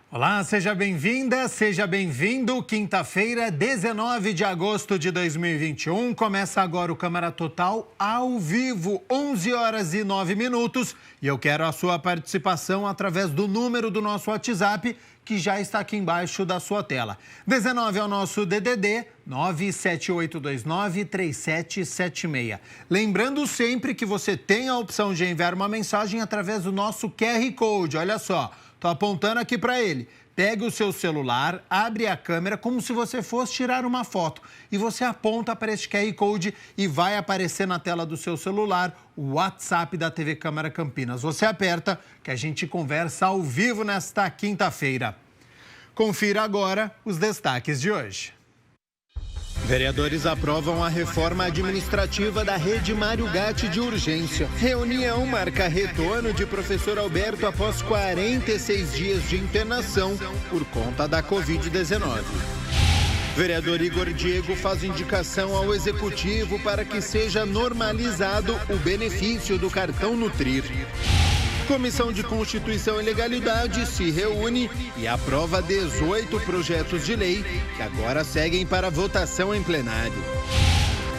Olá, seja bem-vinda, seja bem-vindo. Quinta-feira, 19 de agosto de 2021. Começa agora o Câmara Total ao vivo, 11 horas e 9 minutos. E eu quero a sua participação através do número do nosso WhatsApp, que já está aqui embaixo da sua tela. 19 é o nosso DDD, 97829-3776. Lembrando sempre que você tem a opção de enviar uma mensagem através do nosso QR Code. Olha só. Estou apontando aqui para ele. Pegue o seu celular, abre a câmera como se você fosse tirar uma foto. E você aponta para este QR Code e vai aparecer na tela do seu celular o WhatsApp da TV Câmara Campinas. Você aperta que a gente conversa ao vivo nesta quinta-feira. Confira agora os destaques de hoje. Vereadores aprovam a reforma administrativa da rede Mário Gatti de urgência. Reunião marca retorno de professor Alberto após 46 dias de internação por conta da Covid-19. Vereador Igor Diego faz indicação ao Executivo para que seja normalizado o benefício do cartão Nutrir. Comissão de Constituição e Legalidade se reúne e aprova 18 projetos de lei que agora seguem para votação em plenário.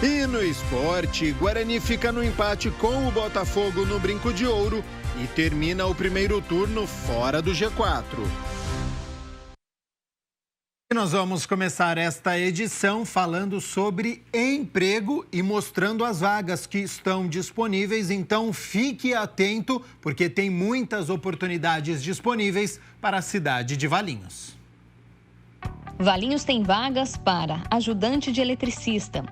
E no esporte, Guarani fica no empate com o Botafogo no Brinco de Ouro e termina o primeiro turno fora do G4. Nós vamos começar esta edição falando sobre emprego e mostrando as vagas que estão disponíveis. Então, fique atento, porque tem muitas oportunidades disponíveis para a cidade de Valinhos. Valinhos tem vagas para ajudante de eletricista,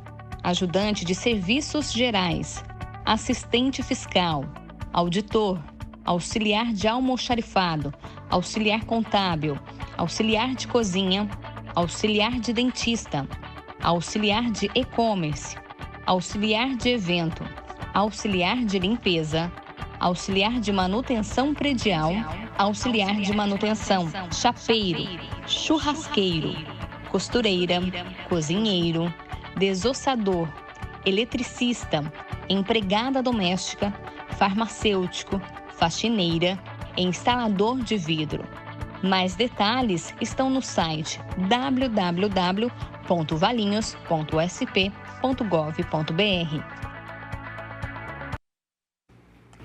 ajudante de serviços gerais, assistente fiscal, auditor, auxiliar de almoxarifado, auxiliar contábil, auxiliar de cozinha, auxiliar de dentista, auxiliar de e-commerce, auxiliar de evento, auxiliar de limpeza, auxiliar de manutenção predial, auxiliar de manutenção, chapeiro, churrasqueiro, costureira, cozinheiro, desossador, eletricista, empregada doméstica, farmacêutico, faxineira e instalador de vidro. Mais detalhes estão no site www.valinhos.sp.gov.br.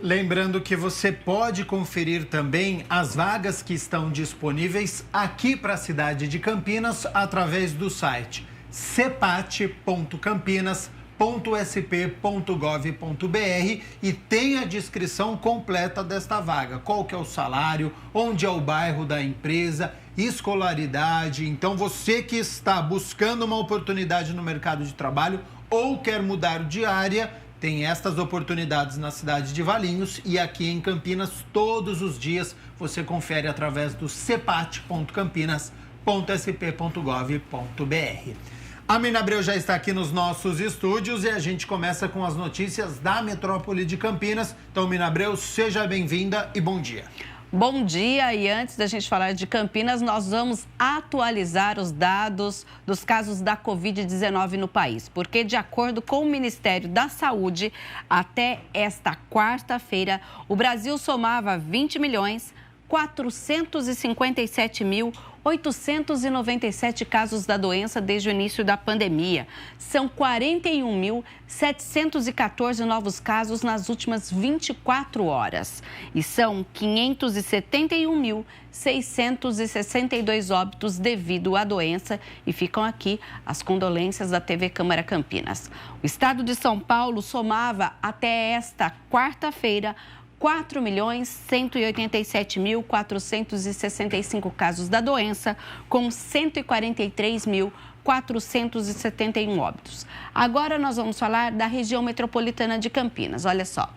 Lembrando que você pode conferir também as vagas que estão disponíveis aqui para a cidade de Campinas através do site cepat.campinas.sp.gov.br e tem a descrição completa desta vaga. Qual que é o salário, onde é o bairro da empresa, escolaridade. Então, você que está buscando uma oportunidade no mercado de trabalho ou quer mudar de área, tem estas oportunidades na cidade de Valinhos e aqui em Campinas todos os dias você confere através do cepat.campinas.sp.gov.br. A Mina Abreu já está aqui nos nossos estúdios e a gente começa com as notícias da metrópole de Campinas. Então, Mina Abreu, seja bem-vinda e bom dia. Bom dia, e antes da gente falar de Campinas, nós vamos atualizar os dados dos casos da Covid-19 no país, porque de acordo com o Ministério da Saúde, até esta quarta-feira, o Brasil somava 20.457.897 casos da doença desde o início da pandemia. São 41.714 novos casos nas últimas 24 horas. E são 571.662 óbitos devido à doença. E ficam aqui as condolências da TV Câmara Campinas. O estado de São Paulo somava até esta quarta-feira 4.187.465 casos da doença, com 143.471 óbitos. Agora nós vamos falar da região metropolitana de Campinas. Olha só,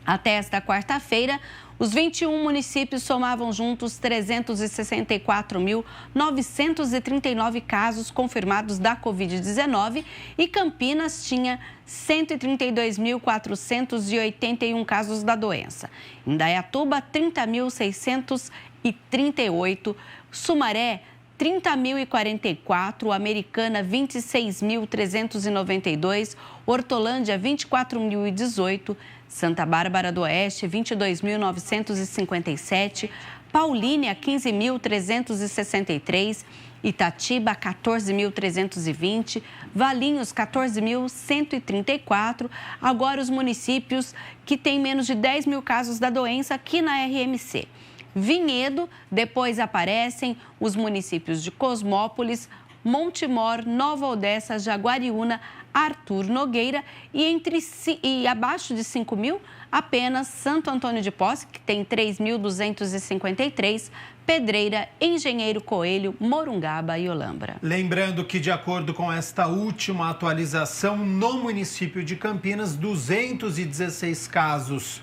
até esta quarta-feira, os 21 municípios somavam juntos 364.939 casos confirmados da Covid-19 e Campinas tinha 132.481 casos da doença. Indaiatuba, 30.638, Sumaré, 30.044, Americana 26.392, Hortolândia 24.018, Santa Bárbara do Oeste 22.957, Paulínia, 15.363. Itatiba, 14.320, Valinhos, 14.134. Agora os municípios que têm menos de 10 mil casos da doença aqui na RMC. Vinhedo, depois aparecem os municípios de Cosmópolis, Montemor, Nova Odessa, Jaguariúna, Arthur Nogueira e abaixo de 5 mil, apenas Santo Antônio de Posse, que tem 3.253, Pedreira, Engenheiro Coelho, Morungaba e Olambra. Lembrando que, de acordo com esta última atualização, no município de Campinas, 216 casos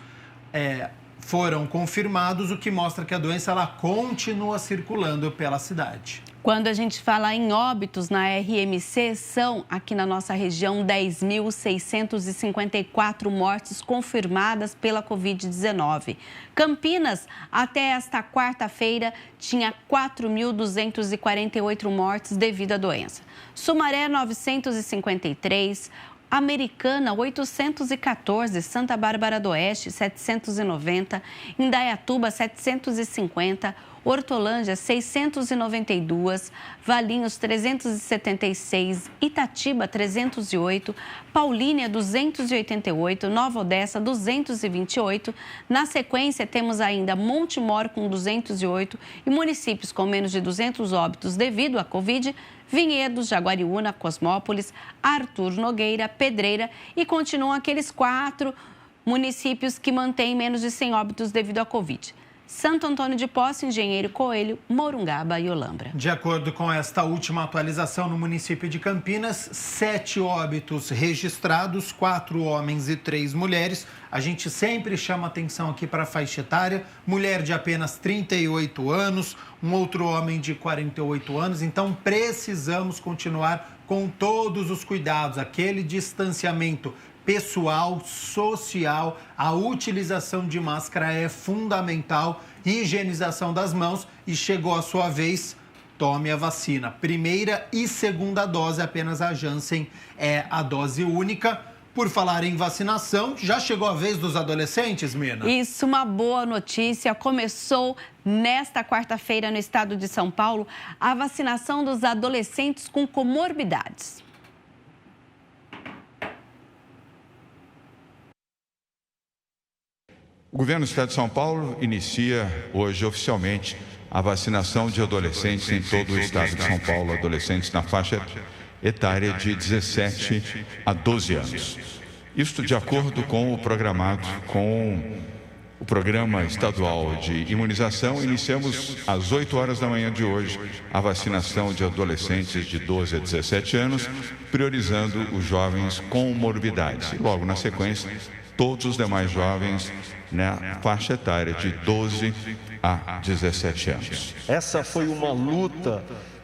foram confirmados, o que mostra que a doença ela continua circulando pela cidade. Quando a gente fala em óbitos na RMC, são, aqui na nossa região, 10.654 mortes confirmadas pela Covid-19. Campinas, até esta quarta-feira, tinha 4.248 mortes devido à doença. Sumaré, 953. Americana, 814, Santa Bárbara do Oeste, 790, Indaiatuba, 750, Hortolândia, 692, Valinhos, 376, Itatiba, 308, Paulínia, 288, Nova Odessa, 228. Na sequência, temos ainda Montemor, com 208, e municípios com menos de 200 óbitos devido à Covid, Vinhedo, Jaguariúna, Cosmópolis, Arthur Nogueira, Pedreira, e continuam aqueles 4 municípios que mantêm menos de 100 óbitos devido à Covid. Santo Antônio de Posse, Engenheiro Coelho, Morungaba e Olambra. De acordo com esta última atualização, no município de Campinas, 7 óbitos registrados, 4 homens e 3 mulheres. A gente sempre chama atenção aqui para a faixa etária, mulher de apenas 38 anos, um outro homem de 48 anos. Então, precisamos continuar com todos os cuidados, aquele distanciamento pessoal, social, a utilização de máscara é fundamental, higienização das mãos, e chegou a sua vez, tome a vacina. Primeira e segunda dose, apenas a Janssen é a dose única. Por falar em vacinação, já chegou a vez dos adolescentes, Mina? Isso, uma boa notícia. Começou nesta quarta-feira no estado de São Paulo a vacinação dos adolescentes com comorbidades. O governo do Estado de São Paulo inicia hoje oficialmente a vacinação de adolescentes em todo o Estado de São Paulo, adolescentes na faixa etária de 17 a 12 anos. Isto de acordo com o programado com o Programa Estadual de Imunização. Iniciamos às 8 horas da manhã de hoje a vacinação de adolescentes de 12 a 17 anos, priorizando os jovens com morbidades. E logo na sequência, todos os demais jovens na faixa etária de 12 a 17 anos. Essa foi uma luta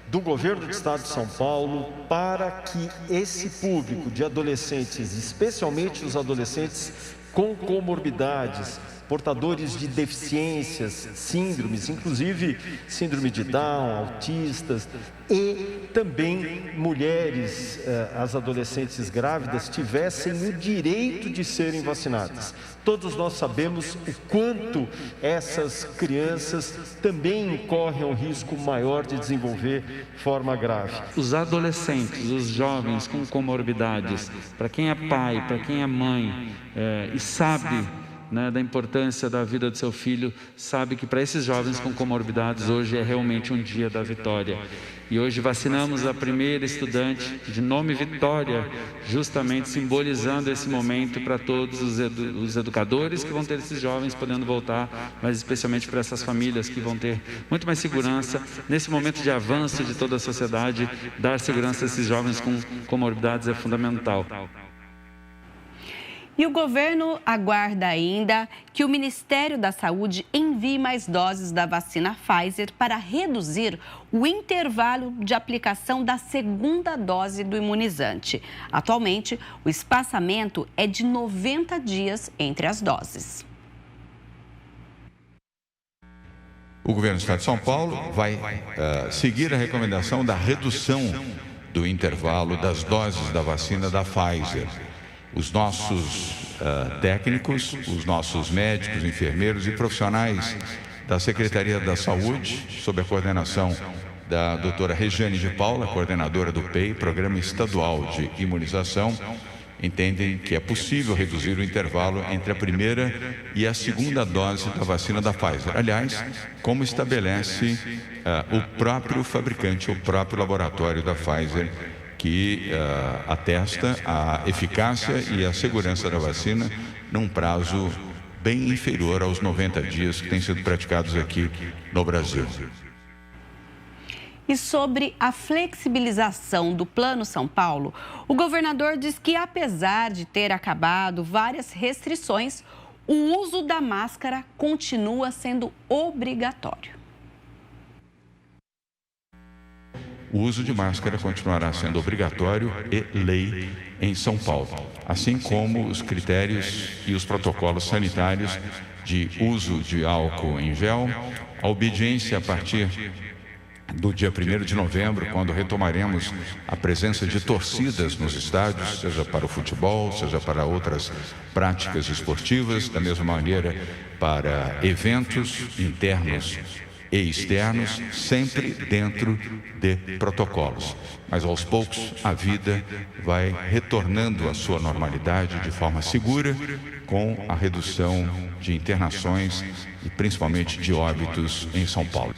do governo do Estado de São Paulo para que esse público de adolescentes, especialmente os adolescentes com comorbidades, portadores de deficiências, síndromes, inclusive síndrome de Down, autistas, e também mulheres, as adolescentes grávidas, tivessem o direito de serem vacinadas. Todos nós sabemos o quanto essas crianças também correm um risco maior de desenvolver forma grave. Os adolescentes, os jovens com comorbidades, para quem é pai, para quem é mãe, e sabe da importância da vida do seu filho, sabe que para esses jovens com comorbidades hoje é realmente um dia da vitória. E hoje vacinamos a primeira estudante de nome Vitória, justamente simbolizando esse momento para todos os educadores que vão ter esses jovens podendo voltar, mas especialmente para essas famílias que vão ter muito mais segurança. Nesse momento de avanço de toda a sociedade, dar segurança a esses jovens com comorbidades é fundamental. E o governo aguarda ainda que o Ministério da Saúde envie mais doses da vacina Pfizer para reduzir o intervalo de aplicação da segunda dose do imunizante. Atualmente, o espaçamento é de 90 dias entre as doses. O governo do Estado de São Paulo vai seguir a recomendação da redução do intervalo das doses da vacina da Pfizer. Os nossos técnicos, os nossos médicos, enfermeiros e profissionais da Secretaria da Saúde, sob a coordenação da doutora Regiane de Paula, coordenadora do PEI, Programa Estadual de Imunização, entendem que é possível reduzir o intervalo entre a primeira e a segunda dose da vacina da Pfizer. Aliás, como estabelece o próprio fabricante, o próprio laboratório da Pfizer, que atesta a eficácia e a segurança da vacina num prazo bem inferior aos 90 dias que têm sido praticados aqui no Brasil. E sobre a flexibilização do Plano São Paulo, o governador diz que, apesar de ter acabado várias restrições, o uso da máscara continua sendo obrigatório. O uso de máscara continuará sendo obrigatório e lei em São Paulo, assim como os critérios e os protocolos sanitários de uso de álcool em gel, a obediência a partir do dia 1º de novembro, quando retomaremos a presença de torcidas nos estádios, seja para o futebol, seja para outras práticas esportivas, da mesma maneira para eventos internos e externos, sempre dentro de protocolos. Mas aos poucos a vida vai retornando à sua normalidade de forma segura, com a redução de internações e principalmente de óbitos em São Paulo.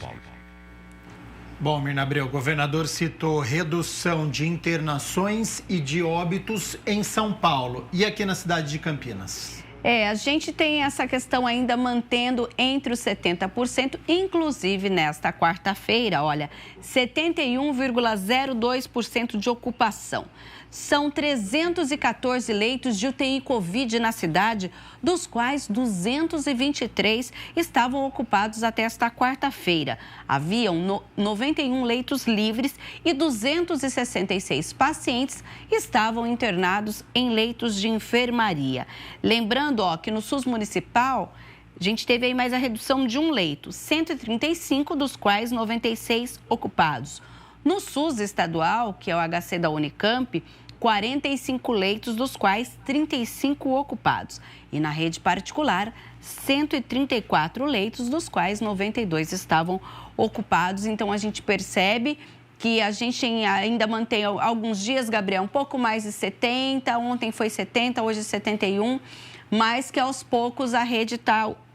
Bom, Mirna Abreu, o governador citou redução de internações e de óbitos em São Paulo. E aqui na cidade de Campinas? A gente tem essa questão ainda mantendo entre os 70%, inclusive nesta quarta-feira, olha, 71,02% de ocupação. São 314 leitos de UTI Covid na cidade, dos quais 223 estavam ocupados até esta quarta-feira. Haviam 91 leitos livres e 266 pacientes estavam internados em leitos de enfermaria. Lembrando, que no SUS municipal, a gente teve aí mais a redução de um leito, 135, dos quais 96 ocupados. No SUS estadual, que é o HC da Unicamp, 45 leitos, dos quais 35 ocupados. E na rede particular, 134 leitos, dos quais 92 estavam ocupados. Então, a gente percebe que a gente ainda mantém alguns dias, Gabriel, um pouco mais de 70, ontem foi 70, hoje 71, mas que aos poucos a rede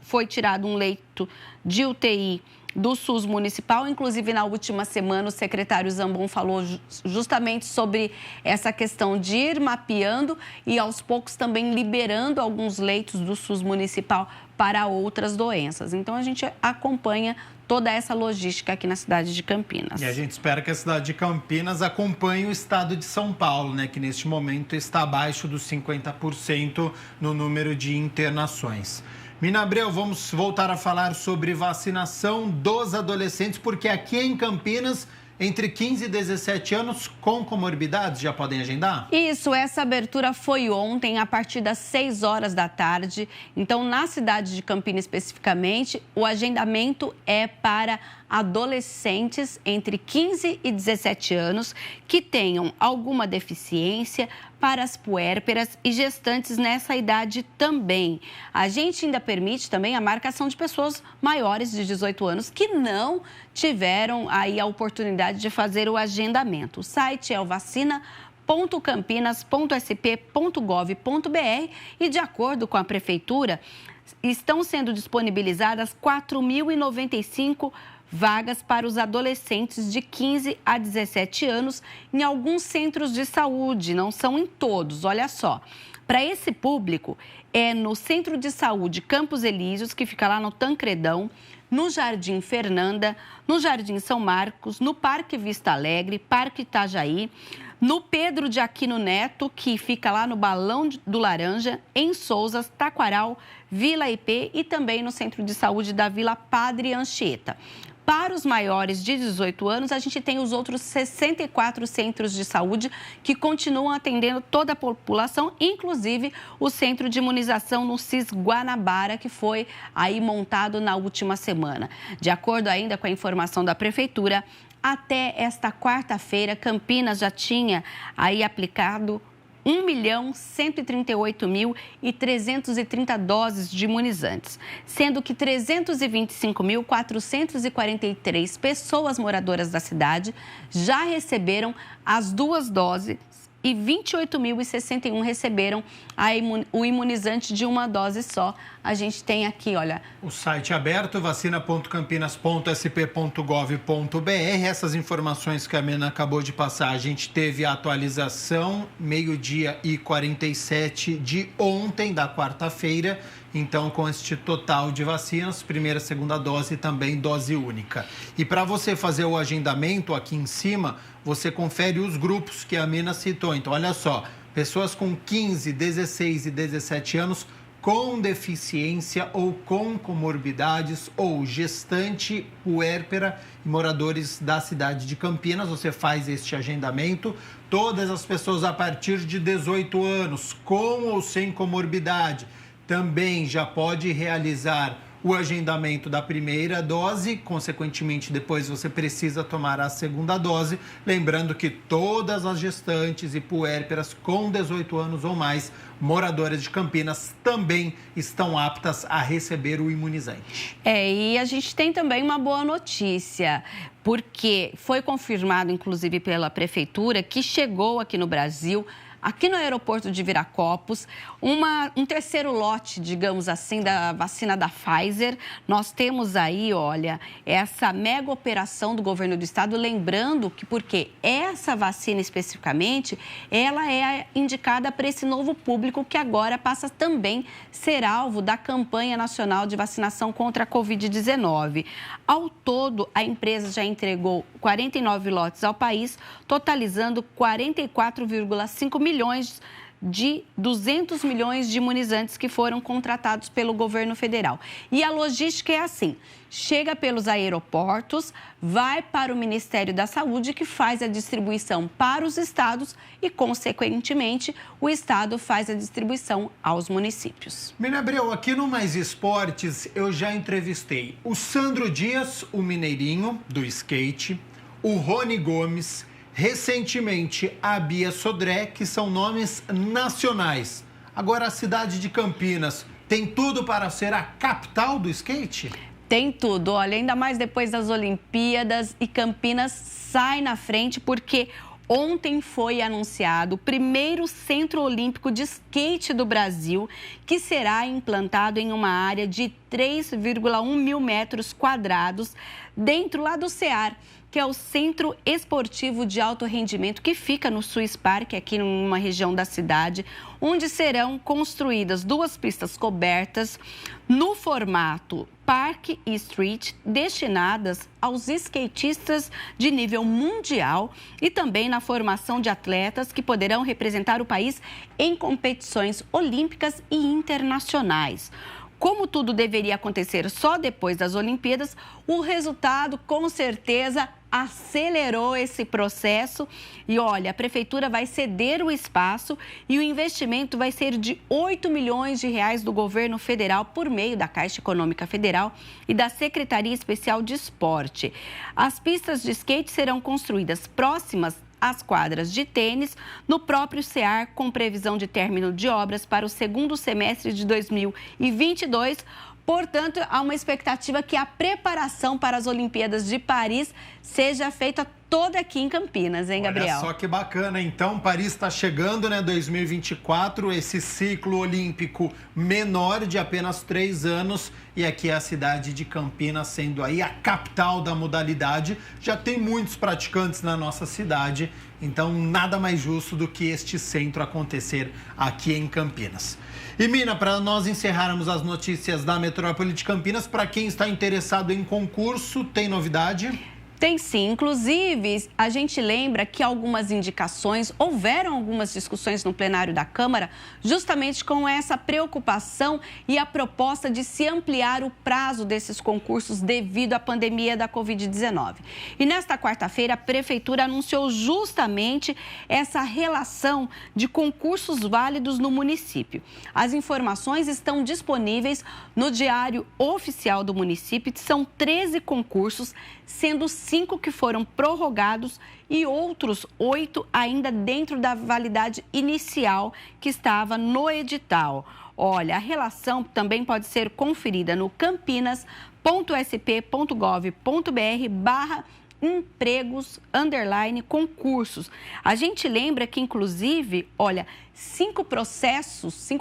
foi tirado um leito de UTI do SUS municipal. Inclusive, na última semana, o secretário Zambon falou justamente sobre essa questão de ir mapeando e, aos poucos, também liberando alguns leitos do SUS municipal para outras doenças. Então, a gente acompanha toda essa logística aqui na cidade de Campinas. E a gente espera que a cidade de Campinas acompanhe o estado de São Paulo, né, que neste momento está abaixo dos 50% no número de internações. Mirna Abreu, vamos voltar a falar sobre vacinação dos adolescentes, porque aqui em Campinas, entre 15 e 17 anos com comorbidades, já podem agendar? Isso, essa abertura foi ontem, a partir das 6 horas da tarde. Então, na cidade de Campinas especificamente, o agendamento é para adolescentes entre 15 e 17 anos que tenham alguma deficiência, para as puérperas e gestantes nessa idade também. A gente ainda permite também a marcação de pessoas maiores de 18 anos que não tiveram aí a oportunidade de fazer o agendamento. O site é o vacina.campinas.sp.gov.br e, de acordo com a Prefeitura, estão sendo disponibilizadas 4.095 vagas para os adolescentes de 15 a 17 anos em alguns centros de saúde, não são em todos, olha só. Para esse público, é no Centro de Saúde Campos Elíseos, que fica lá no Tancredão, no Jardim Fernanda, no Jardim São Marcos, no Parque Vista Alegre, Parque Itajaí, no Pedro de Aquino Neto, que fica lá no Balão do Laranja, em Sousas, Taquaral, Vila IP e também no Centro de Saúde da Vila Padre Anchieta. Para os maiores de 18 anos, a gente tem os outros 64 centros de saúde que continuam atendendo toda a população, inclusive o centro de imunização no CIS Guanabara, que foi aí montado na última semana. De acordo ainda com a informação da Prefeitura, até esta quarta-feira, Campinas já tinha aí aplicado 1.138.330 doses de imunizantes, sendo que 325.443 pessoas moradoras da cidade já receberam as 2 doses e 28.061 receberam o imunizante de 1 dose só. A gente tem aqui, olha... O site aberto, vacina.campinas.sp.gov.br. Essas informações que a Mina acabou de passar, a gente teve a atualização 12h47 de ontem, da quarta-feira. Então, com este total de vacinas, primeira, segunda dose e também dose única. E para você fazer o agendamento aqui em cima, você confere os grupos que a Mina citou. Então, olha só, pessoas com 15, 16 e 17 anos com deficiência ou com comorbidades, ou gestante, puérpera e moradores da cidade de Campinas. Você faz este agendamento. Todas as pessoas a partir de 18 anos, com ou sem comorbidade, também já pode realizar o agendamento da primeira dose, consequentemente depois você precisa tomar a segunda dose, lembrando que todas as gestantes e puérperas com 18 anos ou mais, moradoras de Campinas, também estão aptas a receber o imunizante. E a gente tem também uma boa notícia, porque foi confirmado, inclusive pela Prefeitura, que chegou aqui no Brasil, aqui no aeroporto de Viracopos, um terceiro lote, digamos assim, da vacina da Pfizer. Nós temos aí, olha, essa mega operação do governo do estado, lembrando que, porque essa vacina especificamente, ela é indicada para esse novo público que agora passa também a ser alvo da campanha nacional de vacinação contra a Covid-19. Ao todo, a empresa já entregou 49 lotes ao país, totalizando 44,5 milhões de 200 milhões de imunizantes que foram contratados pelo governo federal. E a logística é assim, chega pelos aeroportos, vai para o Ministério da Saúde, que faz a distribuição para os estados e, consequentemente, o estado faz a distribuição aos municípios. Mina Abreu, aqui no Mais Esportes eu já entrevistei o Sandro Dias, o mineirinho do skate, o Rony Gomes, recentemente a Bia Sodré, que são nomes nacionais. Agora a cidade de Campinas tem tudo para ser a capital do skate? Tem tudo, olha, ainda mais depois das Olimpíadas, e Campinas sai na frente porque ontem foi anunciado o primeiro Centro Olímpico de Skate do Brasil, que será implantado em uma área de 3,1 mil metros quadrados, dentro lá do CEAR, que é o Centro Esportivo de Alto Rendimento, que fica no Swiss Park, aqui numa região da cidade, onde serão construídas 2 pistas cobertas no formato Park e Street, destinadas aos skatistas de nível mundial e também na formação de atletas que poderão representar o país em competições olímpicas e internacionais. Como tudo deveria acontecer só depois das Olimpíadas, o resultado, com certeza, acelerou esse processo. E olha, a Prefeitura vai ceder o espaço e o investimento vai ser de 8 milhões de reais do governo federal por meio da Caixa Econômica Federal e da Secretaria Especial de Esporte. As pistas de skate serão construídas próximas às quadras de tênis no próprio CEAR, com previsão de término de obras para o segundo semestre de 2022. Portanto, há uma expectativa que a preparação para as Olimpíadas de Paris seja feita toda aqui em Campinas, hein, Gabriel? Olha só que bacana. Então, Paris está chegando, né? 2024, esse ciclo olímpico menor de apenas 3 anos. E aqui é a cidade de Campinas sendo aí a capital da modalidade. Já tem muitos praticantes na nossa cidade. Então, nada mais justo do que este centro acontecer aqui em Campinas. E, Mina, para nós encerrarmos as notícias da Metrópole de Campinas, para quem está interessado em concurso, tem novidade? Tem sim, inclusive a gente lembra que houveram algumas discussões no plenário da Câmara justamente com essa preocupação e a proposta de se ampliar o prazo desses concursos devido à pandemia da Covid-19. E nesta quarta-feira a Prefeitura anunciou justamente essa relação de concursos válidos no município. As informações estão disponíveis no Diário Oficial do município, são 13 concursos, sendo 5 que foram prorrogados e outros 8 ainda dentro da validade inicial que estava no edital. Olha, a relação também pode ser conferida no campinas.sp.gov.br/empregos_concursos. A gente lembra que, inclusive, olha, 5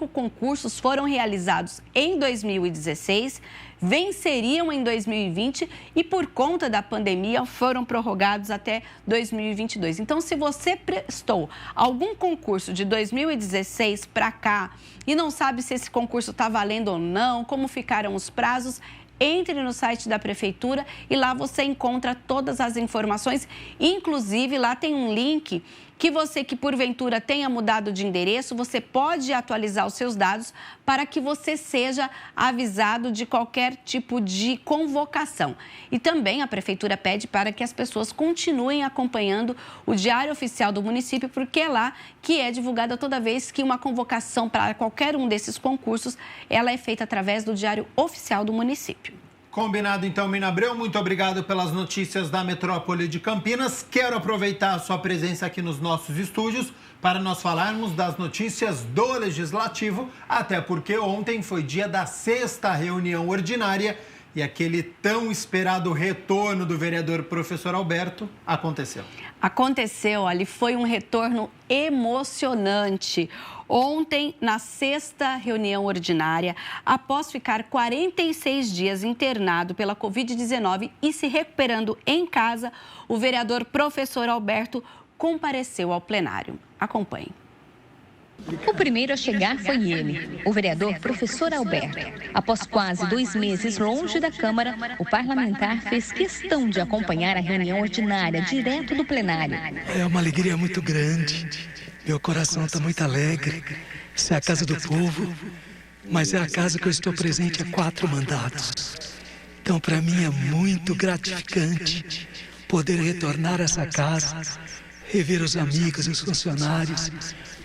concursos foram realizados em 2016, venceriam em 2020 e, por conta da pandemia, foram prorrogados até 2022. Então, se você prestou algum concurso de 2016 para cá e não sabe se esse concurso está valendo ou não, como ficaram os prazos, entre no site da Prefeitura e lá você encontra todas as informações. Inclusive, lá tem um link que você que porventura tenha mudado de endereço, você pode atualizar os seus dados para que você seja avisado de qualquer tipo de convocação. E também a Prefeitura pede para que as pessoas continuem acompanhando o Diário Oficial do município, porque é lá que é divulgada toda vez que uma convocação para qualquer um desses concursos, ela é feita através do Diário Oficial do município. Combinado, então, Mina Abreu. Muito obrigado pelas notícias da metrópole de Campinas. Quero aproveitar a sua presença aqui nos nossos estúdios para nós falarmos das notícias do Legislativo, até porque ontem foi dia da 6ª reunião ordinária e aquele tão esperado retorno do vereador professor Alberto aconteceu. Aconteceu, ali foi um retorno emocionante. Ontem, na 6ª reunião ordinária, após ficar 46 dias internado pela Covid-19 e se recuperando em casa, o vereador professor Alberto compareceu ao plenário. Acompanhe. O primeiro a chegar foi ele, o vereador professor Alberto. Após quase 2 meses longe da Câmara, o parlamentar fez questão de acompanhar a reunião ordinária direto do plenário. É uma alegria muito grande. Meu coração está muito alegre. Isso é a casa do povo, mas é a casa que eu estou presente há 4 mandatos. Então, para mim é muito gratificante poder retornar a essa casa, rever os amigos, os funcionários,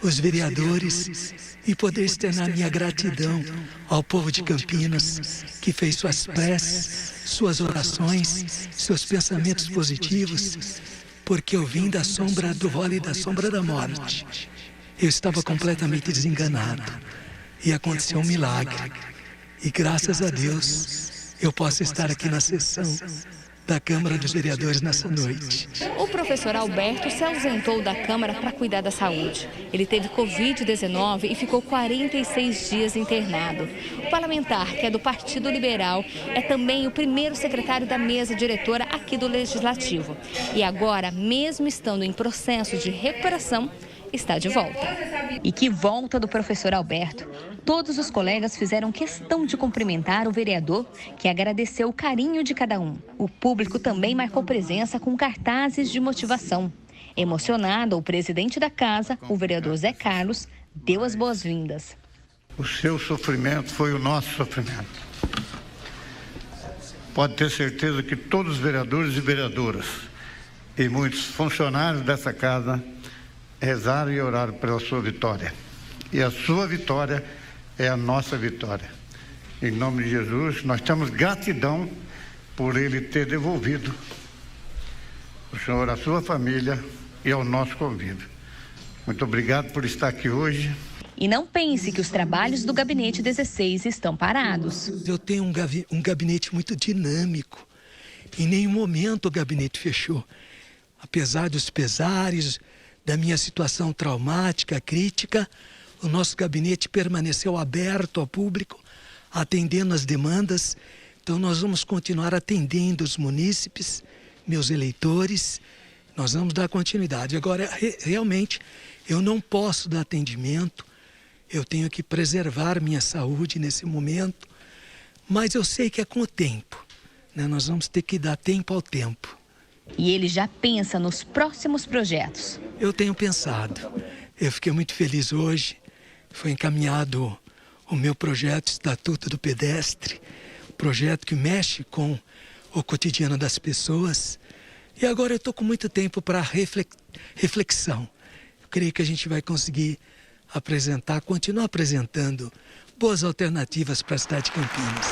os vereadores e poder externar minha gratidão ao povo de Campinas, que fez suas preces, suas orações, seus pensamentos positivos, porque eu vim da sombra do vale da sombra da morte. Eu estava completamente desenganado e aconteceu um milagre. E graças a Deus eu posso estar aqui na sessão da Câmara dos Vereadores nessa noite. O professor Alberto se ausentou da Câmara para cuidar da saúde. Ele teve Covid-19 e ficou 46 dias internado. O parlamentar, que é do Partido Liberal, é também o primeiro secretário da mesa diretora aqui do Legislativo. E agora, mesmo estando em processo de recuperação, está de volta. E que volta do professor Alberto. Todos os colegas fizeram questão de cumprimentar o vereador, que agradeceu o carinho de cada um. O público também marcou presença com cartazes de motivação. Emocionado, o presidente da casa, o vereador Zé Carlos, deu as boas-vindas. O seu sofrimento foi o nosso sofrimento. Pode ter certeza que todos os vereadores e vereadoras e muitos funcionários dessa casa rezaram e oraram pela sua vitória. E a sua vitória é a nossa vitória. Em nome de Jesus, nós temos gratidão por ele ter devolvido o senhor à sua família e ao nosso convívio. Muito obrigado por estar aqui hoje. E não pense que os trabalhos do Gabinete 16 estão parados. Eu tenho um gabinete muito dinâmico. Em nenhum momento o gabinete fechou. Apesar dos pesares, da minha situação traumática, crítica, o nosso gabinete permaneceu aberto ao público, atendendo as demandas. Então, nós vamos continuar atendendo os munícipes, meus eleitores, nós vamos dar continuidade. Agora, realmente, eu não posso dar atendimento, eu tenho que preservar minha saúde nesse momento, mas eu sei que é com o tempo, né? Nós vamos ter que dar tempo ao tempo. E ele já pensa nos próximos projetos. Eu tenho pensado. Eu fiquei muito feliz hoje. Foi encaminhado o meu projeto Estatuto do Pedestre, projeto que mexe com o cotidiano das pessoas. E agora eu estou com muito tempo para reflexão. Eu creio que a gente vai conseguir continuar apresentando boas alternativas para a cidade de Campinas.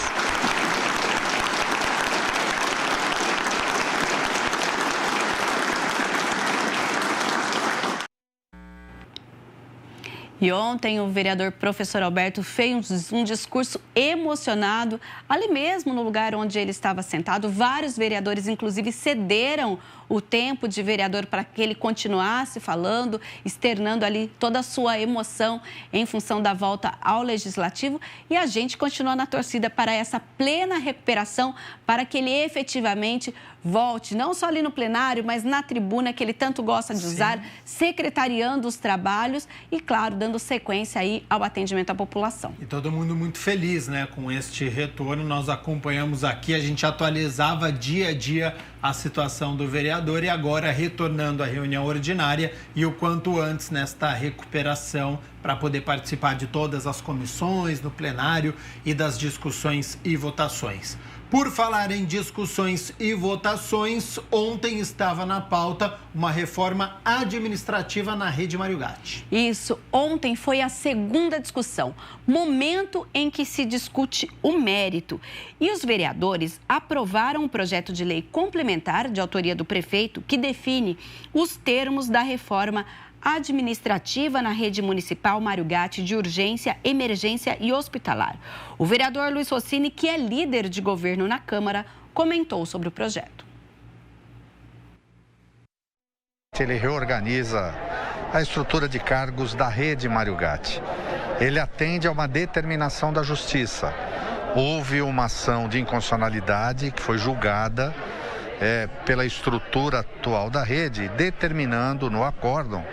E ontem o vereador professor Alberto fez um discurso emocionado, ali mesmo no lugar onde ele estava sentado. Vários vereadores, inclusive, cederam o tempo de vereador para que ele continuasse falando, externando ali toda a sua emoção em função da volta ao Legislativo. E a gente continua na torcida para essa plena recuperação, para que ele efetivamente volte, não só ali no plenário, mas na tribuna que ele tanto gosta de usar, secretariando os trabalhos e, claro, dando sequência aí ao atendimento à população. E todo mundo muito feliz, né, com este retorno. Nós acompanhamos aqui, a gente atualizava dia a dia a situação do vereador e agora retornando à reunião ordinária e o quanto antes nesta recuperação para poder participar de todas as comissões, no plenário e das discussões e votações. Por falar em discussões e votações, ontem estava na pauta uma reforma administrativa na Rede Mário Gatti. Isso, ontem foi a segunda discussão, momento em que se discute o mérito. E os vereadores aprovaram um projeto de lei complementar de autoria do prefeito que define os termos da reforma administrativa na rede municipal Mário Gatti de urgência, emergência e hospitalar. O vereador Luiz Rossini, que é líder de governo na Câmara, comentou sobre o projeto. Ele reorganiza a estrutura de cargos da rede Mário Gatti. Ele atende a uma determinação da Justiça. Houve uma ação de inconstitucionalidade que foi julgada pela estrutura atual da rede, determinando no acórdão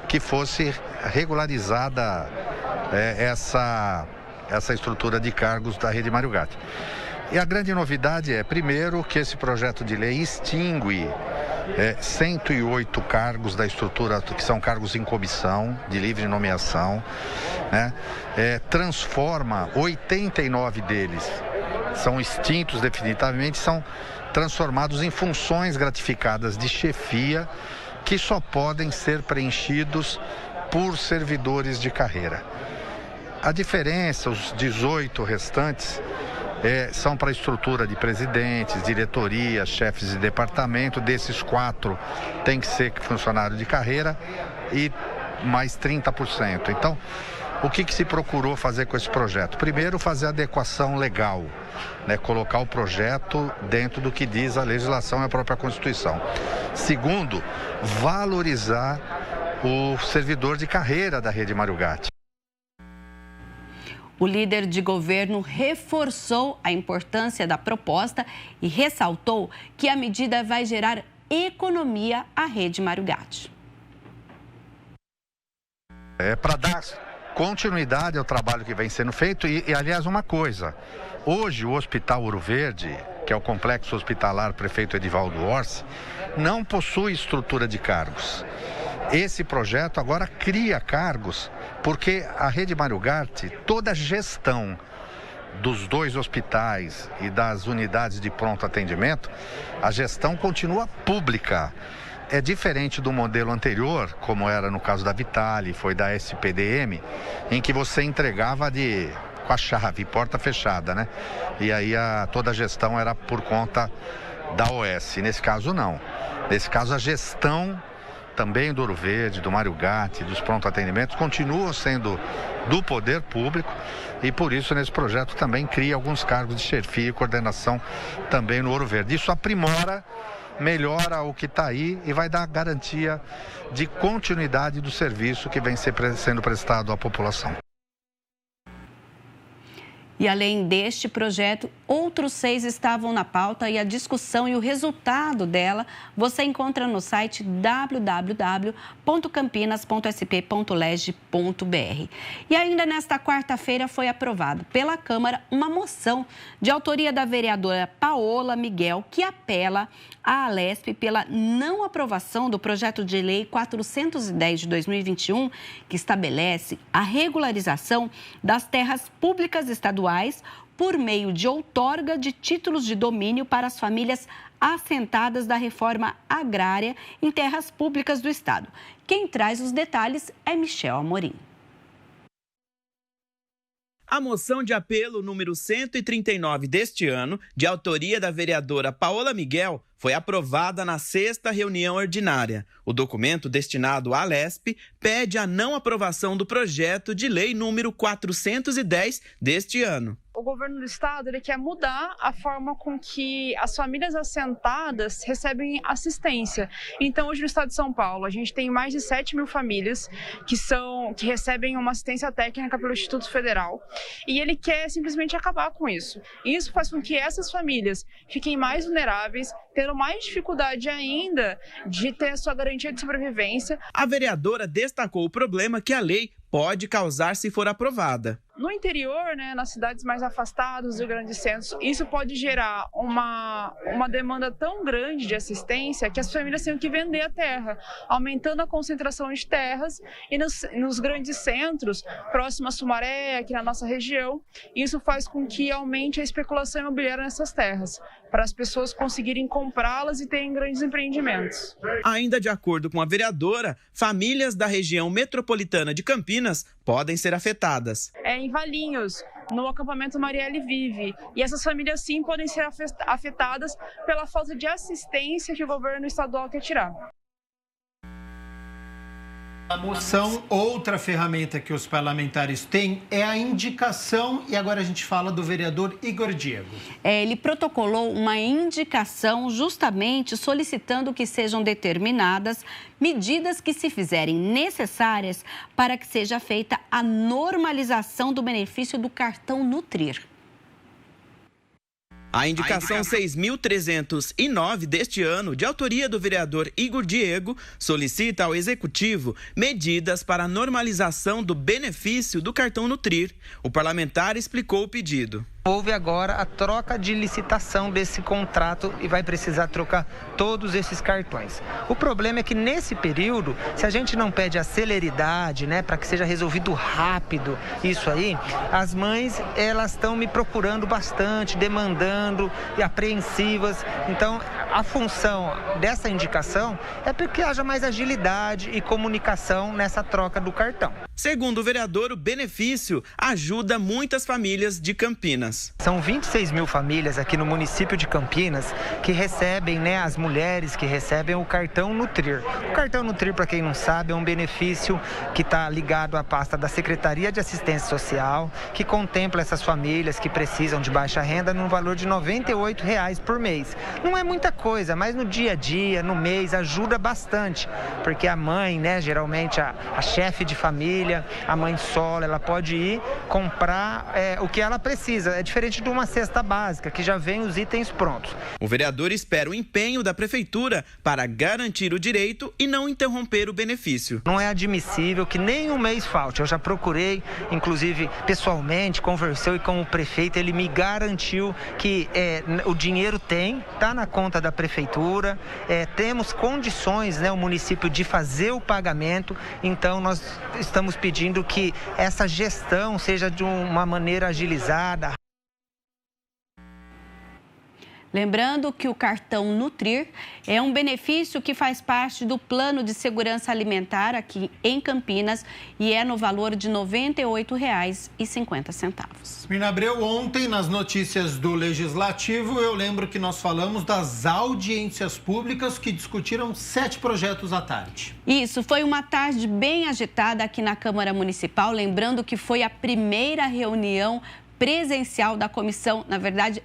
que fosse regularizada essa estrutura de cargos da rede Mário Gatti. E a grande novidade é, primeiro, que esse projeto de lei extingue 108 cargos da estrutura, que são cargos em comissão, de livre nomeação, né? Transforma 89 deles, são extintos definitivamente, são transformados em funções gratificadas de chefia que só podem ser preenchidos por servidores de carreira. A diferença, os 18 restantes, são para a estrutura de presidentes, diretorias, chefes de departamento. Desses 4 tem que ser funcionário de carreira e mais 30%. Então, o que se procurou fazer com esse projeto? Primeiro, fazer a adequação legal, né? Colocar o projeto dentro do que diz a legislação e a própria Constituição. Segundo, valorizar o servidor de carreira da rede Mário Gatti. O líder de governo reforçou a importância da proposta e ressaltou que a medida vai gerar economia à rede Mário Gatti. Para dar continuidade ao trabalho que vem sendo feito e, aliás, uma coisa. Hoje, o Hospital Ouro Verde, que é o complexo hospitalar Prefeito Edivaldo Orsi, não possui estrutura de cargos. Esse projeto agora cria cargos, porque a rede Mário Gatti, toda a gestão dos 2 hospitais e das unidades de pronto atendimento, a gestão continua pública. É diferente do modelo anterior, como era no caso da Vitale, foi da SPDM, em que você entregava com a chave, porta fechada, né? E aí toda a gestão era por conta da OS. Nesse caso, não. Nesse caso, a gestão também do Ouro Verde, do Mário Gatti, dos pronto atendimentos, continuam sendo do poder público e, por isso, nesse projeto também cria alguns cargos de chefia e coordenação também no Ouro Verde. Isso aprimora, melhora o que está aí e vai dar garantia de continuidade do serviço que vem sendo prestado à população. E além deste projeto, outros 6 estavam na pauta e a discussão e o resultado dela você encontra no site www.campinas.sp.leg.br. E ainda nesta quarta-feira foi aprovado pela Câmara uma moção de autoria da vereadora Paola Miguel, que apela à Alesp pela não aprovação do projeto de lei 410 de 2021, que estabelece a regularização das terras públicas estaduais por meio de outorga de títulos de domínio para as famílias assentadas da reforma agrária em terras públicas do Estado. Quem traz os detalhes é Michel Amorim. A moção de apelo número 139 deste ano, de autoria da vereadora Paola Miguel, foi aprovada na 6ª reunião ordinária. O documento destinado à Alesp pede a não aprovação do projeto de lei número 410 deste ano. O governo do estado ele quer mudar a forma com que as famílias assentadas recebem assistência. Então, hoje no estado de São Paulo, a gente tem mais de 7 mil famílias que recebem uma assistência técnica pelo Instituto Federal. E ele quer simplesmente acabar com isso. Isso faz com que essas famílias fiquem mais vulneráveis, tendo mais dificuldade ainda de ter a sua garantia de sobrevivência. A vereadora destacou o problema que a lei pode causar se for aprovada. No interior, nas cidades mais afastadas dos grandes centros, isso pode gerar uma demanda tão grande de assistência que as famílias têm que vender a terra, aumentando a concentração de terras. E nos grandes centros, próximo a Sumaré, aqui na nossa região, isso faz com que aumente a especulação imobiliária nessas terras, para as pessoas conseguirem comprá-las e terem grandes empreendimentos. Ainda de acordo com a vereadora, famílias da região metropolitana de Campinas podem ser afetadas. Em Valinhos, no acampamento Marielle Vive. E essas famílias, sim, podem ser afetadas pela falta de assistência que o governo estadual quer tirar. A moção, outra ferramenta que os parlamentares têm é a indicação, e agora a gente fala do vereador Igor Diego. Ele protocolou uma indicação justamente solicitando que sejam determinadas medidas que se fizerem necessárias para que seja feita a normalização do benefício do cartão Nutrir. A indicação 6.309 deste ano, de autoria do vereador Igor Diego, solicita ao Executivo medidas para a normalização do benefício do cartão Nutrir. O parlamentar explicou o pedido. Houve agora a troca de licitação desse contrato e vai precisar trocar todos esses cartões. O problema é que nesse período, se a gente não pede a celeridade, para que seja resolvido rápido isso aí, as mães elas estão me procurando bastante, demandando e apreensivas. Então, a função dessa indicação é para que haja mais agilidade e comunicação nessa troca do cartão. Segundo o vereador, o benefício ajuda muitas famílias de Campinas. São 26 mil famílias aqui no município de Campinas que recebem, as mulheres que recebem o cartão Nutrir. O cartão Nutrir, para quem não sabe, é um benefício que está ligado à pasta da Secretaria de Assistência Social, que contempla essas famílias que precisam de baixa renda num valor de R$ 98,00 por mês. Não é muita coisa, mas no dia a dia, no mês, ajuda bastante, porque a mãe, geralmente a chefe de família, a mãe solo, ela pode ir comprar o que ela precisa. É diferente de uma cesta básica, que já vem os itens prontos. O vereador espera o empenho da prefeitura para garantir o direito e não interromper o benefício. Não é admissível que nem um mês falte. Eu já procurei, inclusive pessoalmente, conversei com o prefeito, ele me garantiu que o dinheiro está na conta da prefeitura, temos condições, o município de fazer o pagamento, então nós estamos pedindo que essa gestão seja de uma maneira agilizada. Lembrando que o cartão Nutrir é um benefício que faz parte do Plano de Segurança Alimentar aqui em Campinas e é no valor de R$ 98,50. Mirna Abreu, ontem nas notícias do Legislativo, eu lembro que nós falamos das audiências públicas que discutiram 7 projetos à tarde. Isso, foi uma tarde bem agitada aqui na Câmara Municipal, lembrando que foi a primeira reunião presencial da comissão, na verdade,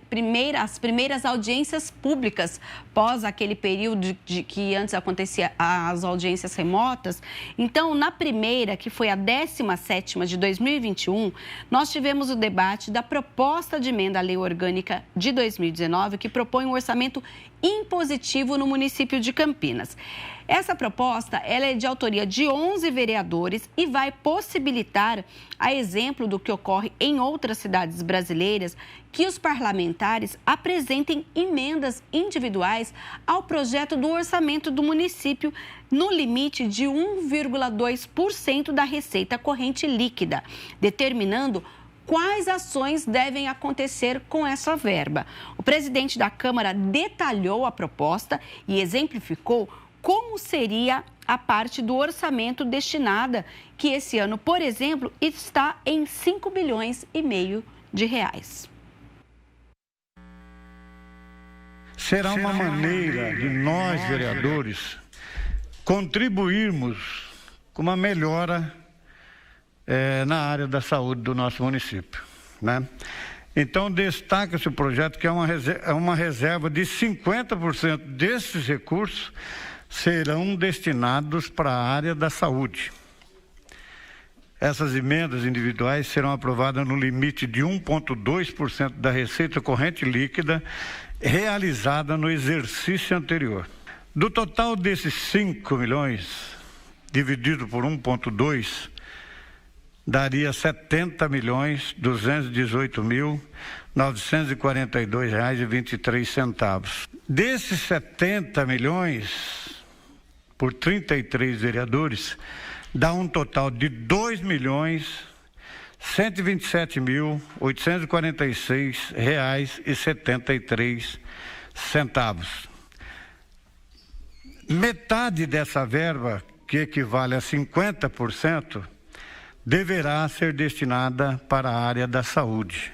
as primeiras audiências públicas pós aquele período de que antes acontecia as audiências remotas. Então, na primeira, que foi a 17ª de 2021, nós tivemos o debate da proposta de emenda à Lei Orgânica de 2019, que propõe um orçamento impositivo no município de Campinas. Essa proposta ela é de autoria de 11 vereadores e vai possibilitar, a exemplo do que ocorre em outras cidades brasileiras, que os parlamentares apresentem emendas individuais ao projeto do orçamento do município no limite de 1,2% da receita corrente líquida, determinando quais ações devem acontecer com essa verba. O presidente da Câmara detalhou a proposta e exemplificou como seria a parte do orçamento destinada, que esse ano, por exemplo, está em 5,5 bilhões de reais. Será uma maneira de nós, vereadores, contribuirmos com uma melhora na área da saúde do nosso município, né? Então, destaca-se o projeto que é uma reserva de 50% desses recursos serão destinados para a área da saúde. Essas emendas individuais serão aprovadas no limite de 1,2% da receita corrente líquida realizada no exercício anterior. Do total desses 5 milhões, dividido por 1,2, daria R$ 70.218.942,23. Desses 70 milhões, por 33 vereadores, dá um total de R$ 2.127.846,73. Metade dessa verba, que equivale a 50%, deverá ser destinada para a área da saúde.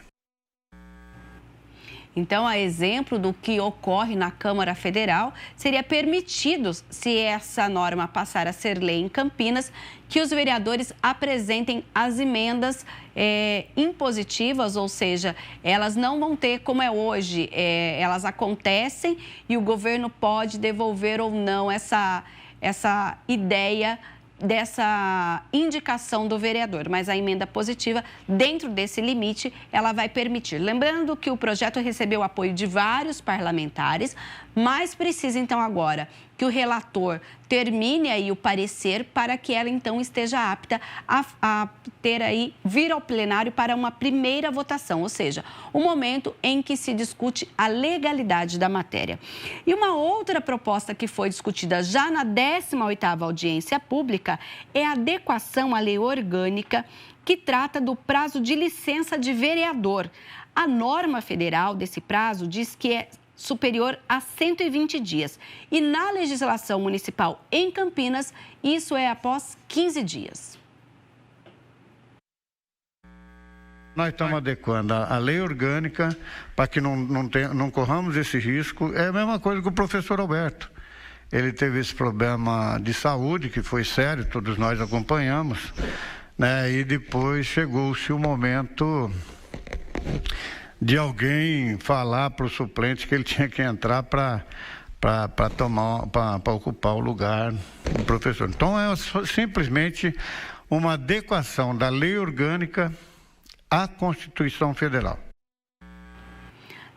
Então, a exemplo do que ocorre na Câmara Federal, seria permitido, se essa norma passar a ser lei em Campinas, que os vereadores apresentem as emendas impositivas, ou seja, elas não vão ter, como é hoje, elas acontecem e o governo pode devolver ou não essa ideia dessa indicação do vereador, mas a emenda positiva, dentro desse limite, ela vai permitir. Lembrando que o projeto recebeu apoio de vários parlamentares, mas precisa então agora que o relator termine aí o parecer para que ela então esteja apta a ter aí, vir ao plenário para uma primeira votação, ou seja, o momento em que se discute a legalidade da matéria. E uma outra proposta que foi discutida já na 18ª audiência pública é a adequação à lei orgânica que trata do prazo de licença de vereador. A norma federal desse prazo diz que é superior a 120 dias. E na legislação municipal em Campinas, isso é após 15 dias. Nós estamos adequando a lei orgânica para que não corramos esse risco. É a mesma coisa que o professor Alberto. Ele teve esse problema de saúde, que foi sério, todos nós acompanhamos, né? E depois chegou-se o momento de alguém falar para o suplente que ele tinha que entrar para ocupar o lugar do professor. Então, é simplesmente uma adequação da lei orgânica à Constituição Federal.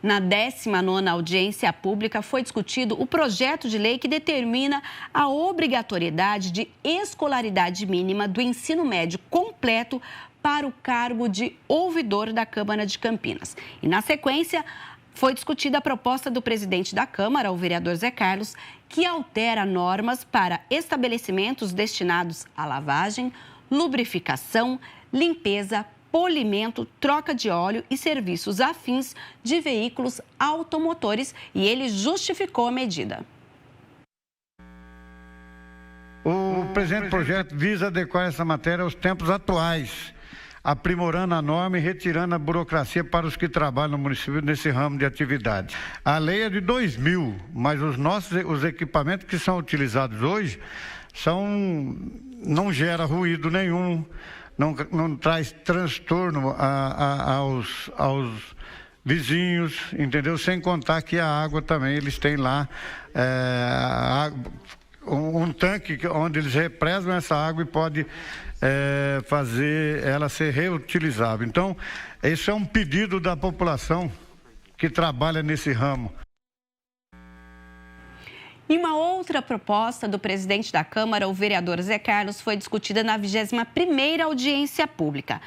Na 19ª audiência pública foi discutido o projeto de lei que determina a obrigatoriedade de escolaridade mínima do ensino médio completo para o cargo de ouvidor da Câmara de Campinas. E, na sequência, foi discutida a proposta do presidente da Câmara, o vereador Zé Carlos, que altera normas para estabelecimentos destinados à lavagem, lubrificação, limpeza, polimento, troca de óleo e serviços afins de veículos automotores, e ele justificou a medida. O presente projeto visa adequar essa matéria aos tempos atuais, aprimorando a norma e retirando a burocracia para os que trabalham no município nesse ramo de atividade. A lei é de 2000, mas os equipamentos que são utilizados hoje não gera ruído nenhum, não traz transtorno aos vizinhos, entendeu? Sem contar que a água também, eles têm lá um tanque onde eles represam essa água e pode fazer ela ser reutilizável. Então, esse é um pedido da população que trabalha nesse ramo. E uma outra proposta do presidente da Câmara, o vereador Zé Carlos, foi discutida na 21ª audiência pública.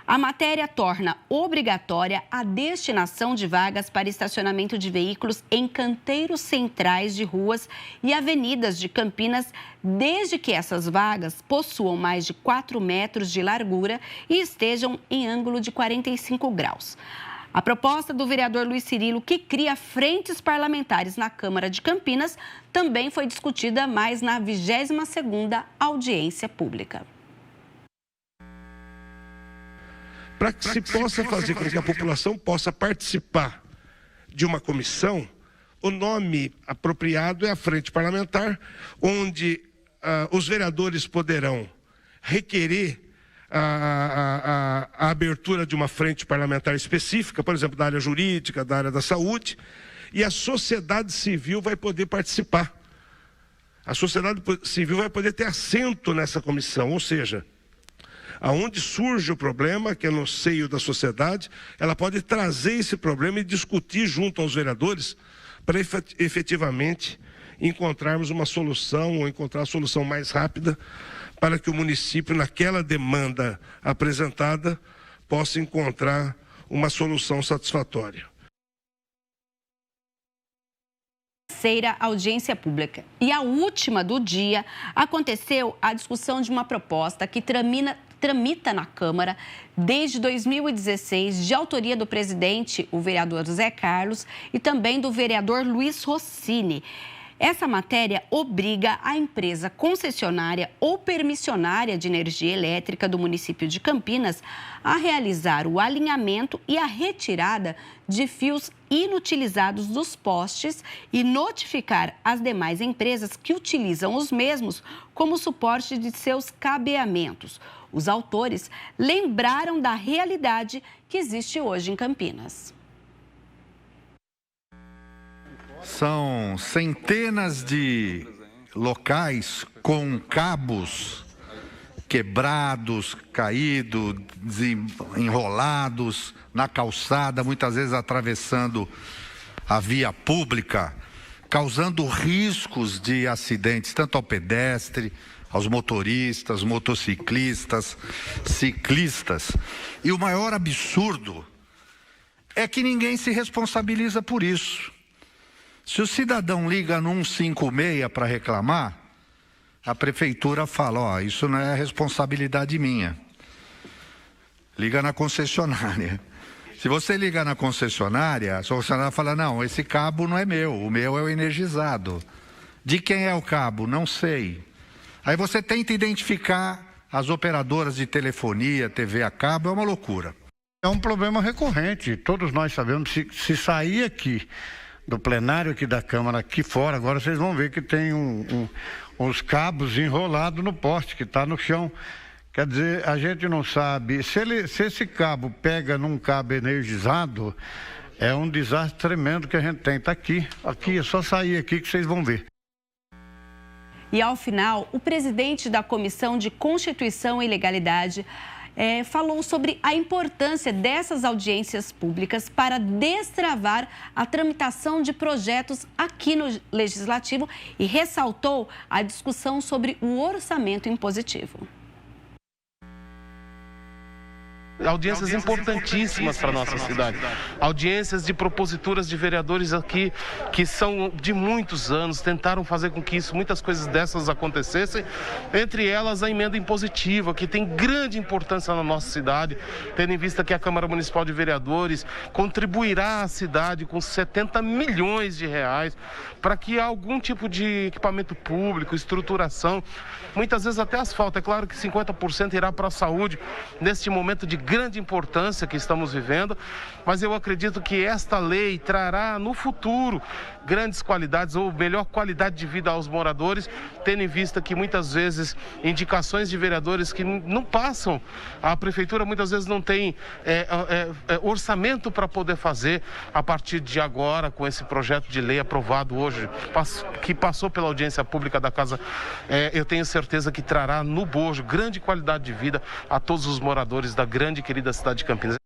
A matéria torna obrigatória a destinação de vagas para estacionamento de veículos em canteiros centrais de ruas e avenidas de Campinas, desde que essas vagas possuam mais de 4 metros de largura e estejam em ângulo de 45 graus. A proposta do vereador Luiz Cirilo, que cria frentes parlamentares na Câmara de Campinas, também foi discutida mais na 22ª audiência pública. Para que se possa fazer com que a população possa participar de uma comissão, o nome apropriado é a Frente Parlamentar, onde os vereadores poderão requerer a abertura de uma frente parlamentar específica, por exemplo, da área jurídica, da área da saúde, e a sociedade civil vai poder participar. A sociedade civil vai poder ter assento nessa comissão, ou seja, aonde surge o problema, que é no seio da sociedade, ela pode trazer esse problema e discutir junto aos vereadores para efetivamente encontrarmos uma solução ou encontrar a solução mais rápida para que o município, naquela demanda apresentada, possa encontrar uma solução satisfatória. Terceira audiência pública. E a última do dia aconteceu a discussão de uma proposta que tramita na Câmara desde 2016, de autoria do presidente, o vereador Zé Carlos, e também do vereador Luiz Rossini. Essa matéria obriga a empresa concessionária ou permissionária de energia elétrica do município de Campinas a realizar o alinhamento e a retirada de fios inutilizados dos postes e notificar as demais empresas que utilizam os mesmos como suporte de seus cabeamentos. Os autores lembraram da realidade que existe hoje em Campinas. São centenas de locais com cabos quebrados, caídos, enrolados na calçada, muitas vezes atravessando a via pública, causando riscos de acidentes, tanto ao pedestre, aos motoristas, motociclistas, ciclistas. E o maior absurdo é que ninguém se responsabiliza por isso. Se o cidadão liga no 156 para reclamar, a prefeitura fala, isso não é responsabilidade minha. Liga na concessionária. Se você ligar na concessionária, a concessionária fala, não, esse cabo não é meu, o meu é o energizado. De quem é o cabo? Não sei. Aí você tenta identificar as operadoras de telefonia, TV a cabo, é uma loucura. É um problema recorrente, todos nós sabemos, se sair aqui do plenário aqui da Câmara, aqui fora, agora vocês vão ver que tem uns cabos enrolados no poste que está no chão. Quer dizer, a gente não sabe, se esse cabo pega num cabo energizado, é um desastre tremendo que a gente tem. Está aqui, é só sair aqui que vocês vão ver. E ao final, o presidente da Comissão de Constituição e Legalidade falou sobre a importância dessas audiências públicas para destravar a tramitação de projetos aqui no Legislativo e ressaltou a discussão sobre o orçamento impositivo. Audiências importantíssimas para a nossa cidade. Audiências de proposituras de vereadores aqui que são de muitos anos, tentaram fazer com que muitas coisas dessas acontecessem, entre elas a emenda impositiva, que tem grande importância na nossa cidade, tendo em vista que a Câmara Municipal de Vereadores contribuirá à cidade com 70 milhões de reais para que algum tipo de equipamento público, estruturação, muitas vezes até asfalto, é claro que 50% irá para a saúde neste momento de grande importância que estamos vivendo, mas eu acredito que esta lei trará no futuro grandes qualidades ou melhor qualidade de vida aos moradores, tendo em vista que muitas vezes indicações de vereadores que não passam, a prefeitura muitas vezes não tem orçamento para poder fazer a partir de agora com esse projeto de lei aprovado hoje, que passou pela audiência pública da Casa, eu tenho certeza que trará no bojo grande qualidade de vida a todos os moradores da grande e querida cidade de Campinas.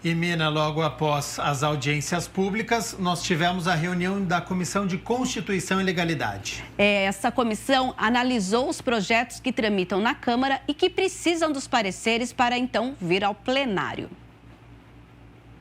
E, Mina, logo após as audiências públicas, nós tivemos a reunião da Comissão de Constituição e Legalidade. Essa comissão analisou os projetos que tramitam na Câmara e que precisam dos pareceres para, então, vir ao plenário.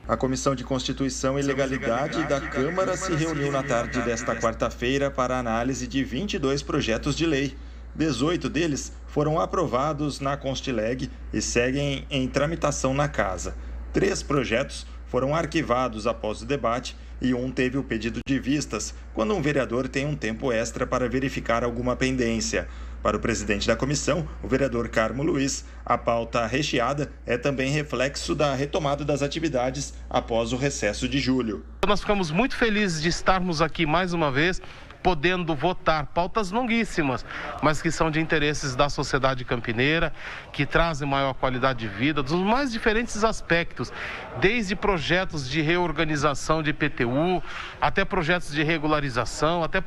A Comissão de Constituição e Legalidade da Câmara se reuniu na tarde desta quarta-feira para análise de 22 projetos de lei. 18 deles foram aprovados na Constileg e seguem em tramitação na Casa. 3 projetos foram arquivados após o debate e um teve o pedido de vistas, quando um vereador tem um tempo extra para verificar alguma pendência. Para o presidente da comissão, o vereador Carmo Luiz, a pauta recheada é também reflexo da retomada das atividades após o recesso de julho. Nós ficamos muito felizes de estarmos aqui mais uma vez, podendo votar pautas longuíssimas, mas que são de interesses da sociedade campineira, que trazem maior qualidade de vida, dos mais diferentes aspectos, desde projetos de reorganização de IPTU, até projetos de regularização, até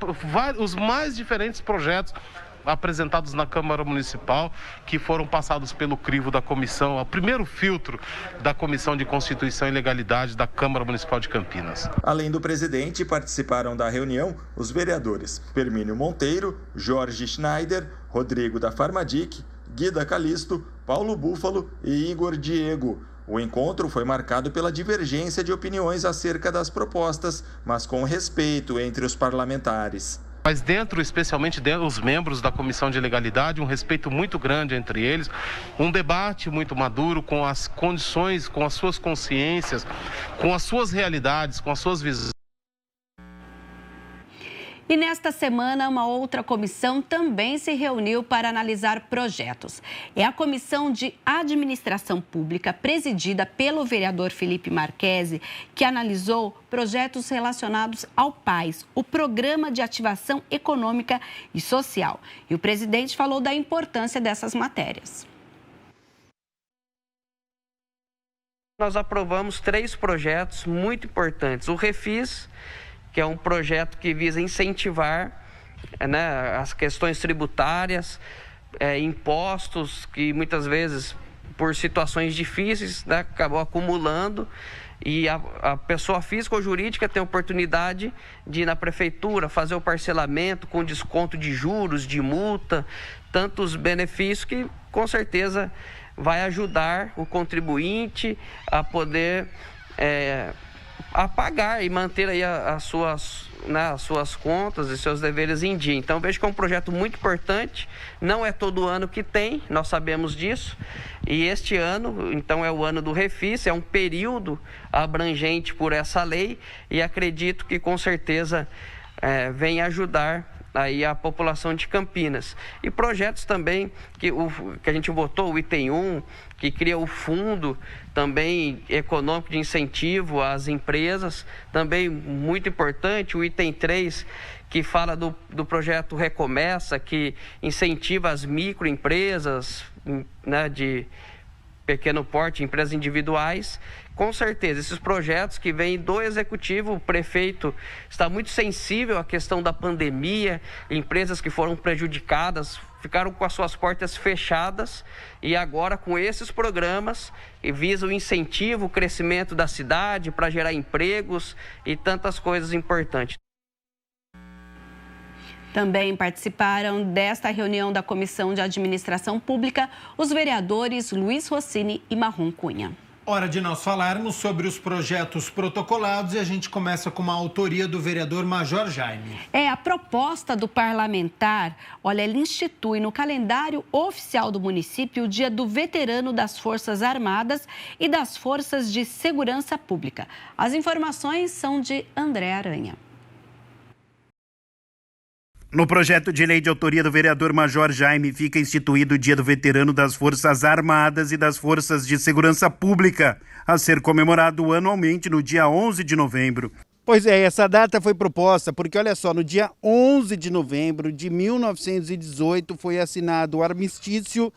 os mais diferentes projetos apresentados na Câmara Municipal, que foram passados pelo crivo da comissão, o primeiro filtro da Comissão de Constituição e Legalidade da Câmara Municipal de Campinas. Além do presidente, participaram da reunião os vereadores Permínio Monteiro, Jorge Schneider, Rodrigo da Farmadic, Guida Calisto, Paulo Búfalo e Igor Diego. O encontro foi marcado pela divergência de opiniões acerca das propostas, mas com respeito entre os parlamentares. Mas especialmente dentro dos membros da Comissão de Legalidade, um respeito muito grande entre eles, um debate muito maduro com as condições, com as suas consciências, com as suas realidades, com as suas visões. E nesta semana, uma outra comissão também se reuniu para analisar projetos. É a Comissão de Administração Pública, presidida pelo vereador Felipe Marquesi, que analisou projetos relacionados ao PAS, o Programa de Ativação Econômica e Social. E o presidente falou da importância dessas matérias. Nós aprovamos 3 projetos muito importantes. O Refis, que é um projeto que visa incentivar, né, as questões tributárias, impostos que muitas vezes, por situações difíceis, né, acabam acumulando, e a pessoa física ou jurídica tem a oportunidade de ir na prefeitura, fazer o parcelamento com desconto de juros, de multa, tantos benefícios que com certeza vai ajudar o contribuinte a poder a pagar e manter aí as suas contas e seus deveres em dia. Então, vejo que é um projeto muito importante, não é todo ano que tem, nós sabemos disso, e este ano, então, é o ano do Refis, é um período abrangente por essa lei, e acredito que, com certeza, vem ajudar aí a população de Campinas. E projetos também que a gente votou, o item 1, que cria o fundo também econômico de incentivo às empresas, também muito importante. O item 3, que fala do projeto Recomeça, que incentiva as microempresas, né, de pequeno porte, empresas individuais. Com certeza, esses projetos que vêm do Executivo, o prefeito está muito sensível à questão da pandemia, empresas que foram prejudicadas, ficaram com as suas portas fechadas, e agora com esses programas, que visam o incentivo, o crescimento da cidade, para gerar empregos e tantas coisas importantes. Também participaram desta reunião da Comissão de Administração Pública os vereadores Luiz Rossini e Marrom Cunha. Hora de nós falarmos sobre os projetos protocolados, e a gente começa com uma autoria do vereador Major Jaime. A proposta do parlamentar, ele institui no calendário oficial do município o Dia do Veterano das Forças Armadas e das Forças de Segurança Pública. As informações são de André Aranha. No projeto de lei de autoria do vereador Major Jaime, fica instituído o Dia do Veterano das Forças Armadas e das Forças de Segurança Pública, a ser comemorado anualmente no dia 11 de novembro. Pois é, essa data foi proposta porque, olha só, no dia 11 de novembro de 1918 foi assinado o armistício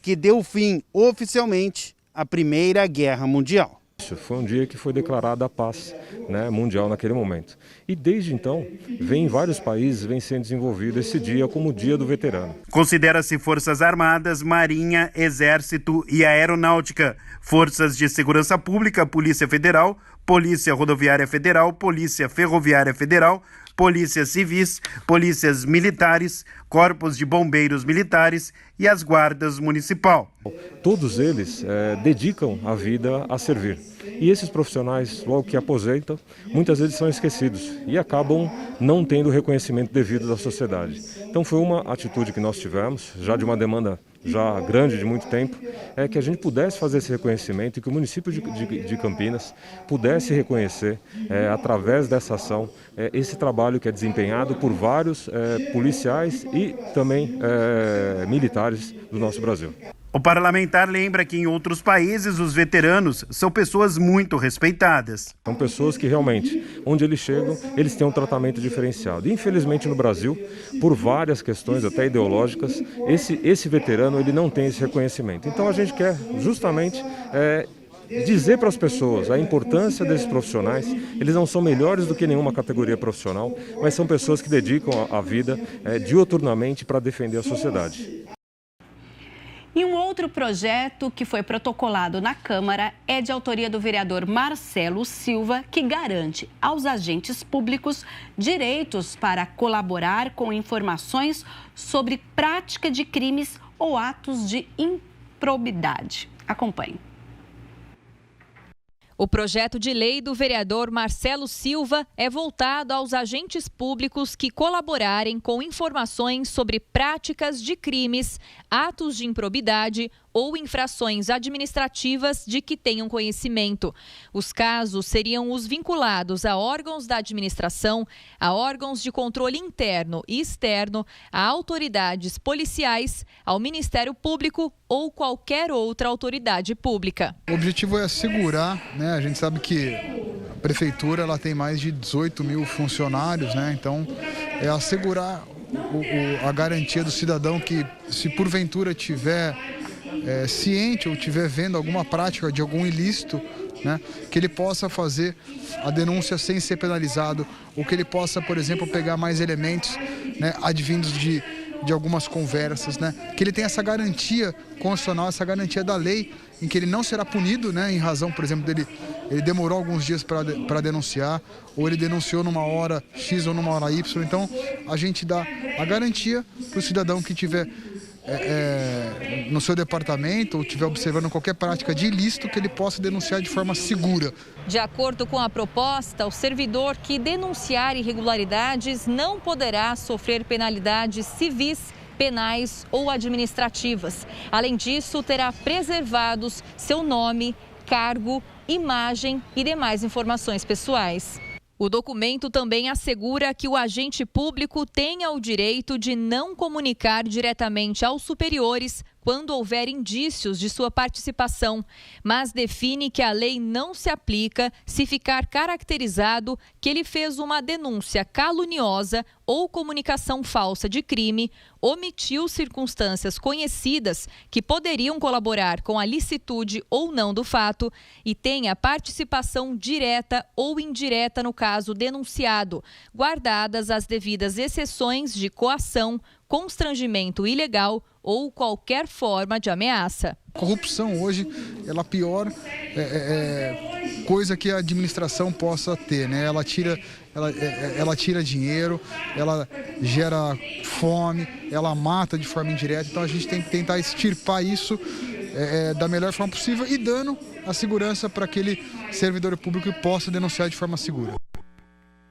que deu fim oficialmente à Primeira Guerra Mundial. Foi um dia que foi declarada a paz, né, mundial naquele momento. E desde então, em vários países vem sendo desenvolvido esse dia como o Dia do Veterano. Considera-se Forças Armadas, Marinha, Exército e Aeronáutica, Forças de Segurança Pública, Polícia Federal, Polícia Rodoviária Federal, Polícia Ferroviária Federal, Polícias Civis, Polícias Militares, Corpos de Bombeiros Militares e as Guardas Municipal. Todos eles dedicam a vida a servir. E esses profissionais, logo que aposentam, muitas vezes são esquecidos e acabam não tendo o reconhecimento devido da sociedade. Então foi uma atitude que nós tivemos, já de uma demanda já grande de muito tempo, é que a gente pudesse fazer esse reconhecimento e que o município de Campinas pudesse reconhecer, através dessa ação, esse trabalho que é desempenhado por vários policiais e também militares do nosso Brasil. O parlamentar lembra que em outros países os veteranos são pessoas muito respeitadas. São pessoas que realmente, onde eles chegam, eles têm um tratamento diferenciado. Infelizmente no Brasil, por várias questões até ideológicas, esse veterano ele não tem esse reconhecimento. Então a gente quer justamente dizer para as pessoas a importância desses profissionais. Eles não são melhores do que nenhuma categoria profissional, mas são pessoas que dedicam a vida diuturnamente para defender a sociedade. E um outro projeto que foi protocolado na Câmara é de autoria do vereador Marcelo Silva, que garante aos agentes públicos direitos para colaborar com informações sobre prática de crimes ou atos de improbidade. Acompanhe. O projeto de lei do vereador Marcelo Silva é voltado aos agentes públicos que colaborarem com informações sobre práticas de crimes, atos de improbidade ou infrações administrativas de que tenham conhecimento. Os casos seriam os vinculados a órgãos da administração, a órgãos de controle interno e externo, a autoridades policiais, ao Ministério Público ou qualquer outra autoridade pública. O objetivo é assegurar, a gente sabe que a prefeitura ela tem mais de 18 mil funcionários, então é assegurar a garantia do cidadão que, se porventura tiver ciente ou estiver vendo alguma prática de algum ilícito, que ele possa fazer a denúncia sem ser penalizado, ou que ele possa, por exemplo, pegar mais elementos advindos de algumas conversas, que ele tenha essa garantia constitucional, essa garantia da lei, em que ele não será punido, em razão, por exemplo, ele demorou alguns dias para denunciar, ou ele denunciou numa hora X ou numa hora Y. Então, a gente dá a garantia para o cidadão que tiver no seu departamento ou estiver observando qualquer prática de ilícito, que ele possa denunciar de forma segura. De acordo com a proposta, o servidor que denunciar irregularidades não poderá sofrer penalidades civis, penais ou administrativas. Além disso, terá preservados seu nome, cargo, imagem e demais informações pessoais. O documento também assegura que o agente público tenha o direito de não comunicar diretamente aos superiores quando houver indícios de sua participação, mas define que a lei não se aplica se ficar caracterizado que ele fez uma denúncia caluniosa ou comunicação falsa de crime, omitiu circunstâncias conhecidas que poderiam colaborar com a licitude ou não do fato e tenha participação direta ou indireta no caso denunciado, guardadas as devidas exceções de coação, constrangimento ilegal ou qualquer forma de ameaça. A corrupção hoje é a pior coisa que a administração possa ter, Ela tira dinheiro, ela gera fome, ela mata de forma indireta. Então a gente tem que tentar extirpar isso da melhor forma possível e dando a segurança para aquele servidor público que possa denunciar de forma segura.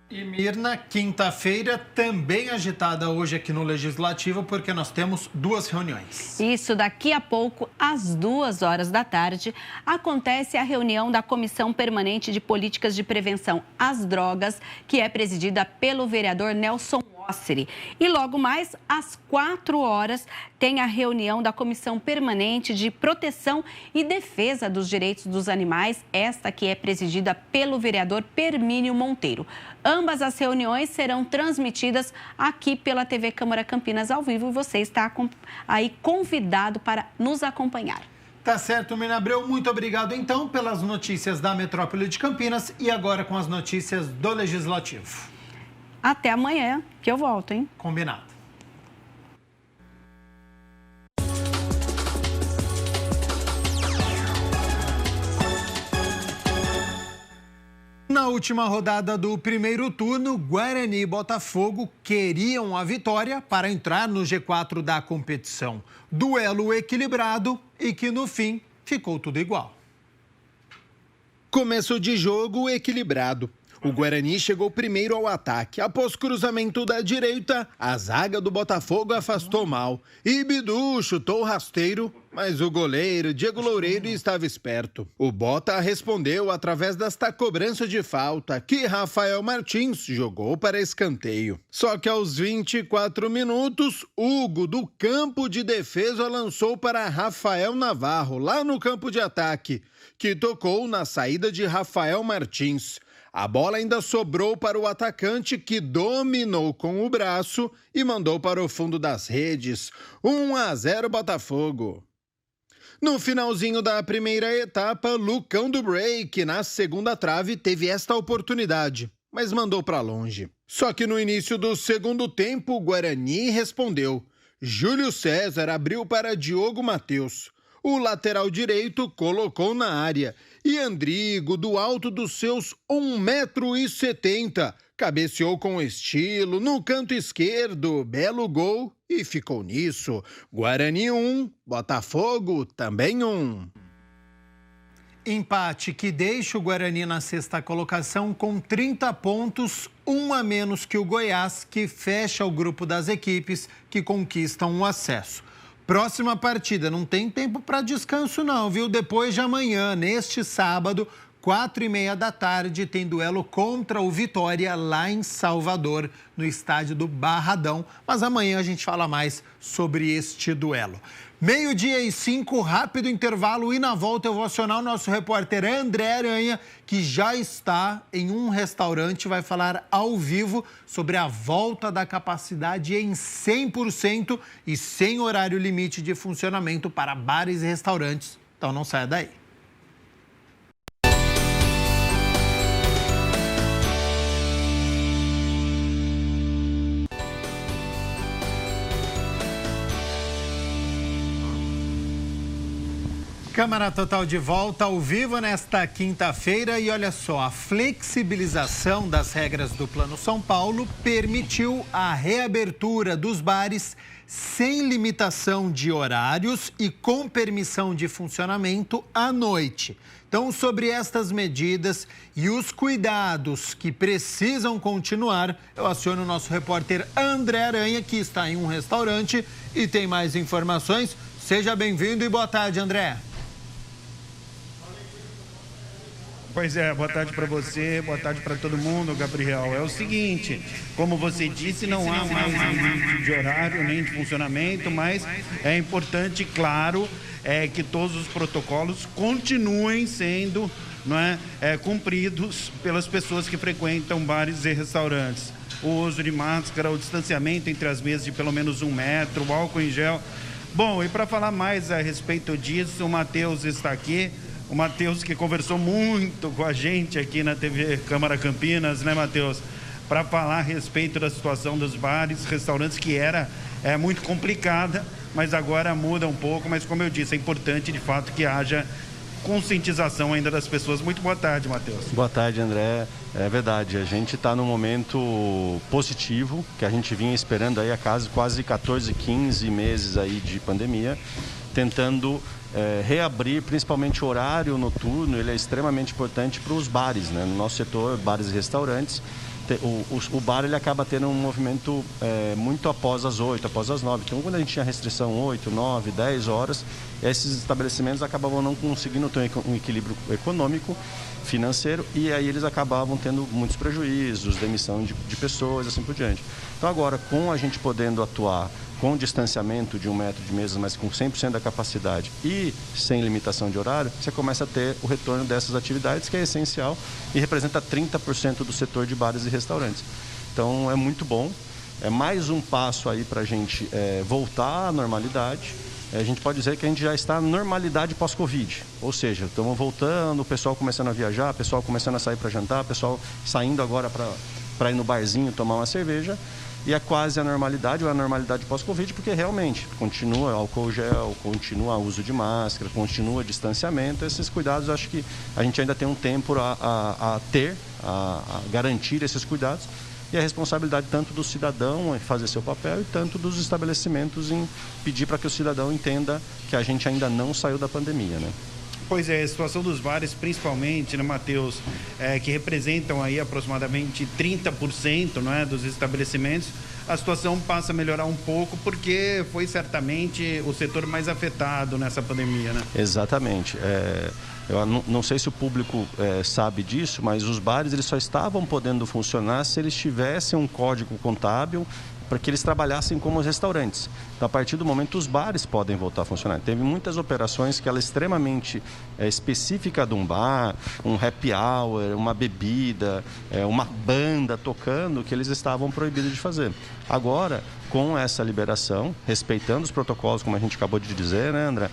E Mirna, quinta-feira também agitada hoje aqui no Legislativo, porque nós temos 2 reuniões. Isso, daqui a pouco, às 2h da tarde, acontece a reunião da Comissão Permanente de Políticas de Prevenção às Drogas, que é presidida pelo vereador Nelson Osseri. E logo mais, às 4h, tem a reunião da Comissão Permanente de Proteção e Defesa dos Direitos dos Animais, esta que é presidida pelo vereador Permínio Monteiro. Ambas as reuniões serão transmitidas aqui pela TV Câmara Campinas ao vivo e você está aí convidado para nos acompanhar. Tá certo, Mirna Abreu. Muito obrigado, então, pelas notícias da Metrópole de Campinas e agora com as notícias do Legislativo. Até amanhã, que eu volto, hein? Combinado. Na última rodada do primeiro turno, Guarani e Botafogo queriam a vitória para entrar no G4 da competição. Duelo equilibrado e que, no fim, ficou tudo igual. Começo de jogo equilibrado. O Guarani chegou primeiro ao ataque. Após cruzamento da direita, a zaga do Botafogo afastou mal. E Bidu chutou rasteiro, mas o goleiro Diego Loureiro estava esperto. O Bota respondeu através desta cobrança de falta, que Rafael Martins jogou para escanteio. Só que aos 24 minutos, Hugo, do campo de defesa, lançou para Rafael Navarro, lá no campo de ataque, que tocou na saída de Rafael Martins. A bola ainda sobrou para o atacante, que dominou com o braço e mandou para o fundo das redes. 1-0 Botafogo. No finalzinho da primeira etapa, Lucão do Break, na segunda trave, teve esta oportunidade, mas mandou para longe. Só que no início do segundo tempo, o Guarani respondeu. Júlio César abriu para Diogo Matheus. O lateral direito colocou na área. E Andrigo, do alto dos seus 1,70 m, cabeceou com estilo no canto esquerdo, belo gol e ficou nisso. Guarani 1, Botafogo também 1. Empate que deixa o Guarani na sexta colocação com 30 pontos, um a menos que o Goiás, que fecha o grupo das equipes que conquistam o acesso. Próxima partida, não tem tempo para descanso não, viu? Depois de amanhã, neste sábado, 4h30 da tarde, tem duelo contra o Vitória lá em Salvador, no estádio do Barradão. Mas amanhã a gente fala mais sobre este duelo. 12h05, rápido intervalo, e na volta eu vou acionar o nosso repórter André Aranha, que já está em um restaurante, vai falar ao vivo sobre a volta da capacidade em 100% e sem horário limite de funcionamento para bares e restaurantes. Então não saia daí. Câmara Total de volta ao vivo nesta quinta-feira e olha só, a flexibilização das regras do Plano São Paulo permitiu a reabertura dos bares sem limitação de horários e com permissão de funcionamento à noite. Então, sobre estas medidas e os cuidados que precisam continuar, eu aciono o nosso repórter André Aranha, que está em um restaurante e tem mais informações. Seja bem-vindo e boa tarde, André. Pois é, boa tarde para você, boa tarde para todo mundo, Gabriel. É o seguinte, como você disse, não há mais limite de horário nem de funcionamento, mas é importante, claro, que todos os protocolos continuem sendo cumpridos pelas pessoas que frequentam bares e restaurantes. O uso de máscara, o distanciamento entre as mesas de pelo menos 1 metro, o álcool em gel. Bom, e para falar mais a respeito disso, o Matheus está aqui. O Matheus, que conversou muito com a gente aqui na TV Câmara Campinas, né, Matheus? Para falar a respeito da situação dos bares, restaurantes, que era muito complicada, mas agora muda um pouco. Mas, como eu disse, é importante, de fato, que haja conscientização ainda das pessoas. Muito boa tarde, Matheus. Boa tarde, André. É verdade, a gente está num momento positivo, que a gente vinha esperando aí há quase 14, 15 meses aí de pandemia, tentando reabrir, principalmente o horário noturno. Ele é extremamente importante para os bares, né? No nosso setor, bares e restaurantes, o bar ele acaba tendo um movimento muito após as 8, após as 9. Então, quando a gente tinha restrição 8, 9, 10 horas, esses estabelecimentos acabavam não conseguindo ter um equilíbrio econômico, financeiro, e aí eles acabavam tendo muitos prejuízos, demissão de pessoas, assim por diante. Então, agora, com a gente podendo atuar com distanciamento de 1 metro de mesas, mas com 100% da capacidade e sem limitação de horário, você começa a ter o retorno dessas atividades, que é essencial e representa 30% do setor de bares e restaurantes. Então, é muito bom. É mais um passo aí para a gente voltar à normalidade. A gente pode dizer que a gente já está na normalidade pós-Covid, ou seja, estamos voltando, o pessoal começando a viajar, o pessoal começando a sair para jantar, o pessoal saindo agora para ir no barzinho tomar uma cerveja. E é quase a normalidade, ou a normalidade pós-Covid, porque realmente continua álcool gel, continua o uso de máscara, continua distanciamento. Esses cuidados, acho que a gente ainda tem um tempo a garantir esses cuidados. E a responsabilidade tanto do cidadão em fazer seu papel e tanto dos estabelecimentos em pedir para que o cidadão entenda que a gente ainda não saiu da pandemia, né? Pois é, a situação dos bares, principalmente, né, Matheus, que representam aí aproximadamente 30%, não é, dos estabelecimentos, a situação passa a melhorar um pouco porque foi certamente o setor mais afetado nessa pandemia, né? Exatamente. Eu não sei se o público sabe disso, mas os bares eles só estavam podendo funcionar se eles tivessem um código contábil para que eles trabalhassem como os restaurantes. Então, a partir do momento, os bares podem voltar a funcionar. Teve muitas operações que ela é extremamente específica de um bar, um happy hour, uma bebida, uma banda tocando, que eles estavam proibidos de fazer. Agora, com essa liberação, respeitando os protocolos, como a gente acabou de dizer, né, André,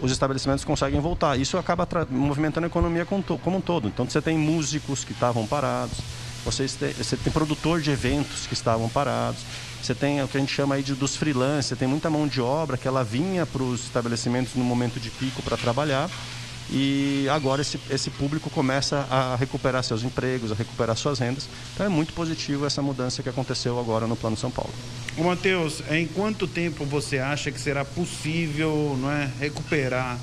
os estabelecimentos conseguem voltar. Isso acaba movimentando a economia como um todo. Então, você tem músicos que estavam parados, você tem produtor de eventos que estavam parados, você tem o que a gente chama aí dos freelancers, você tem muita mão de obra que ela vinha para os estabelecimentos no momento de pico para trabalhar, e agora esse público começa a recuperar seus empregos, a recuperar suas rendas. Então é muito positivo essa mudança que aconteceu agora no Plano São Paulo. Ô Matheus, em quanto tempo você acha que será possível, não é, recuperar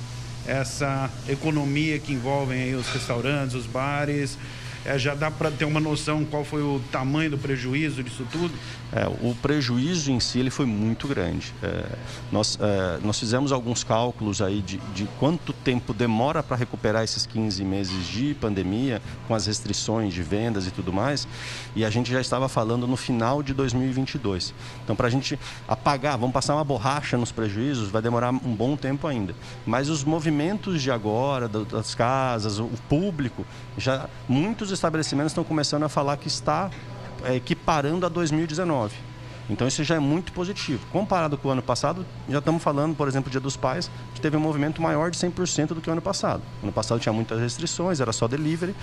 essa economia que envolve aí os restaurantes, os bares? Já dá para ter uma noção qual foi o tamanho do prejuízo disso tudo? O prejuízo em si ele foi muito grande. Nós fizemos alguns cálculos aí de quanto tempo demora para recuperar esses 15 meses de pandemia, com as restrições de vendas e tudo mais, e a gente já estava falando no final de 2022. Então, para a gente apagar, vamos passar uma borracha nos prejuízos, vai demorar um bom tempo ainda. Mas os movimentos de agora, das casas, o público, já muitos estabelecimentos estão começando a falar que está equiparando a 2019. Então isso já é muito positivo. Comparado com o ano passado, já estamos falando, por exemplo, Dia dos Pais, que teve um movimento maior de 100% do que o ano passado. O ano passado tinha muitas restrições, era só delivery,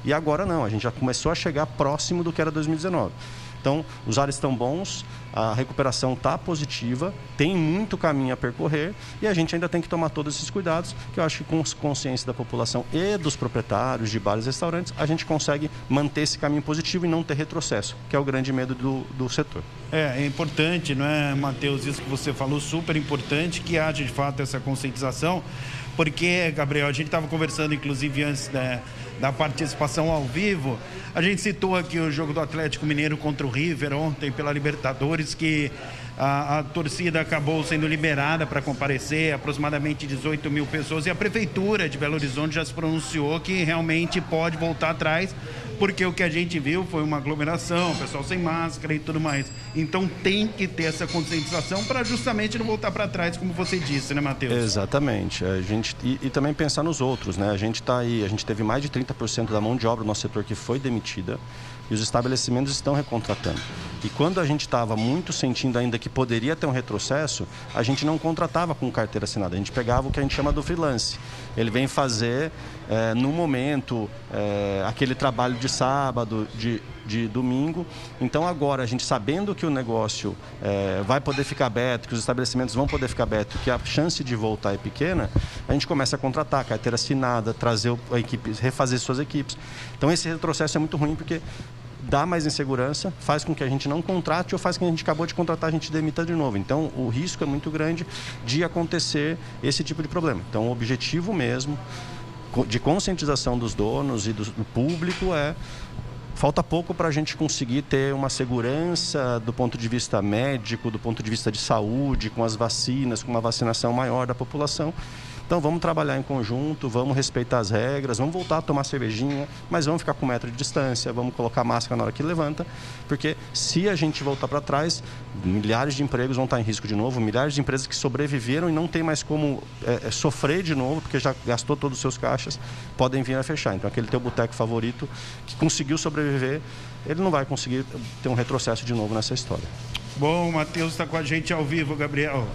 e agora não, a gente já começou a chegar próximo do que era 2019. Então, os ares estão bons, a recuperação está positiva, tem muito caminho a percorrer e a gente ainda tem que tomar todos esses cuidados, que eu acho que com consciência da população e dos proprietários de bares e restaurantes, a gente consegue manter esse caminho positivo e não ter retrocesso, que é o grande medo do setor. É importante, não é, Matheus, isso que você falou, super importante, que haja de fato essa conscientização, porque, Gabriel, a gente estava conversando, inclusive, antes da participação ao vivo, a gente citou aqui o jogo do Atlético Mineiro contra o River ontem pela Libertadores, que a torcida acabou sendo liberada para comparecer, aproximadamente 18 mil pessoas, e a Prefeitura de Belo Horizonte já se pronunciou que realmente pode voltar atrás, porque o que a gente viu foi uma aglomeração, o pessoal sem máscara e tudo mais. Então tem que ter essa conscientização para justamente não voltar para trás, como você disse, né, Matheus? Exatamente. E também pensar nos outros, né? A gente está aí, a gente teve mais de 30% da mão de obra do nosso setor que foi demitida, e os estabelecimentos estão recontratando. E quando a gente estava muito sentindo ainda que poderia ter um retrocesso, a gente não contratava com carteira assinada, a gente pegava o que a gente chama do freelance. Ele vem fazer, no momento, aquele trabalho de sábado, de domingo. Então agora, a gente sabendo que o negócio vai poder ficar aberto, que os estabelecimentos vão poder ficar abertos, que a chance de voltar é pequena, a gente começa a contratar carteira assinada, trazer a equipe, refazer suas equipes. Então esse retrocesso é muito ruim porque dá mais insegurança, faz com que a gente não contrate ou faz com que a gente acabou de contratar, a gente demita de novo. Então o risco é muito grande de acontecer esse tipo de problema. Então o objetivo mesmo de conscientização dos donos e do público falta pouco para a gente conseguir ter uma segurança do ponto de vista médico, do ponto de vista de saúde, com as vacinas, com uma vacinação maior da população. Então vamos trabalhar em conjunto, vamos respeitar as regras, vamos voltar a tomar cervejinha, mas vamos ficar com 1 metro de distância, vamos colocar máscara na hora que levanta, porque se a gente voltar para trás, milhares de empregos vão estar em risco de novo, milhares de empresas que sobreviveram e não tem mais como sofrer de novo, porque já gastou todos os seus caixas, podem vir a fechar. Então aquele teu boteco favorito que conseguiu sobreviver, ele não vai conseguir ter um retrocesso de novo nessa história. Bom, o Matheus está com a gente ao vivo, Gabriel.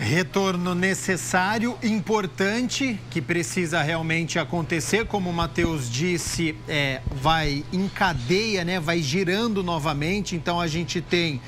Retorno necessário, importante, que precisa realmente acontecer, como o Matheus disse, vai em cadeia, né? Vai girando novamente, então a gente tem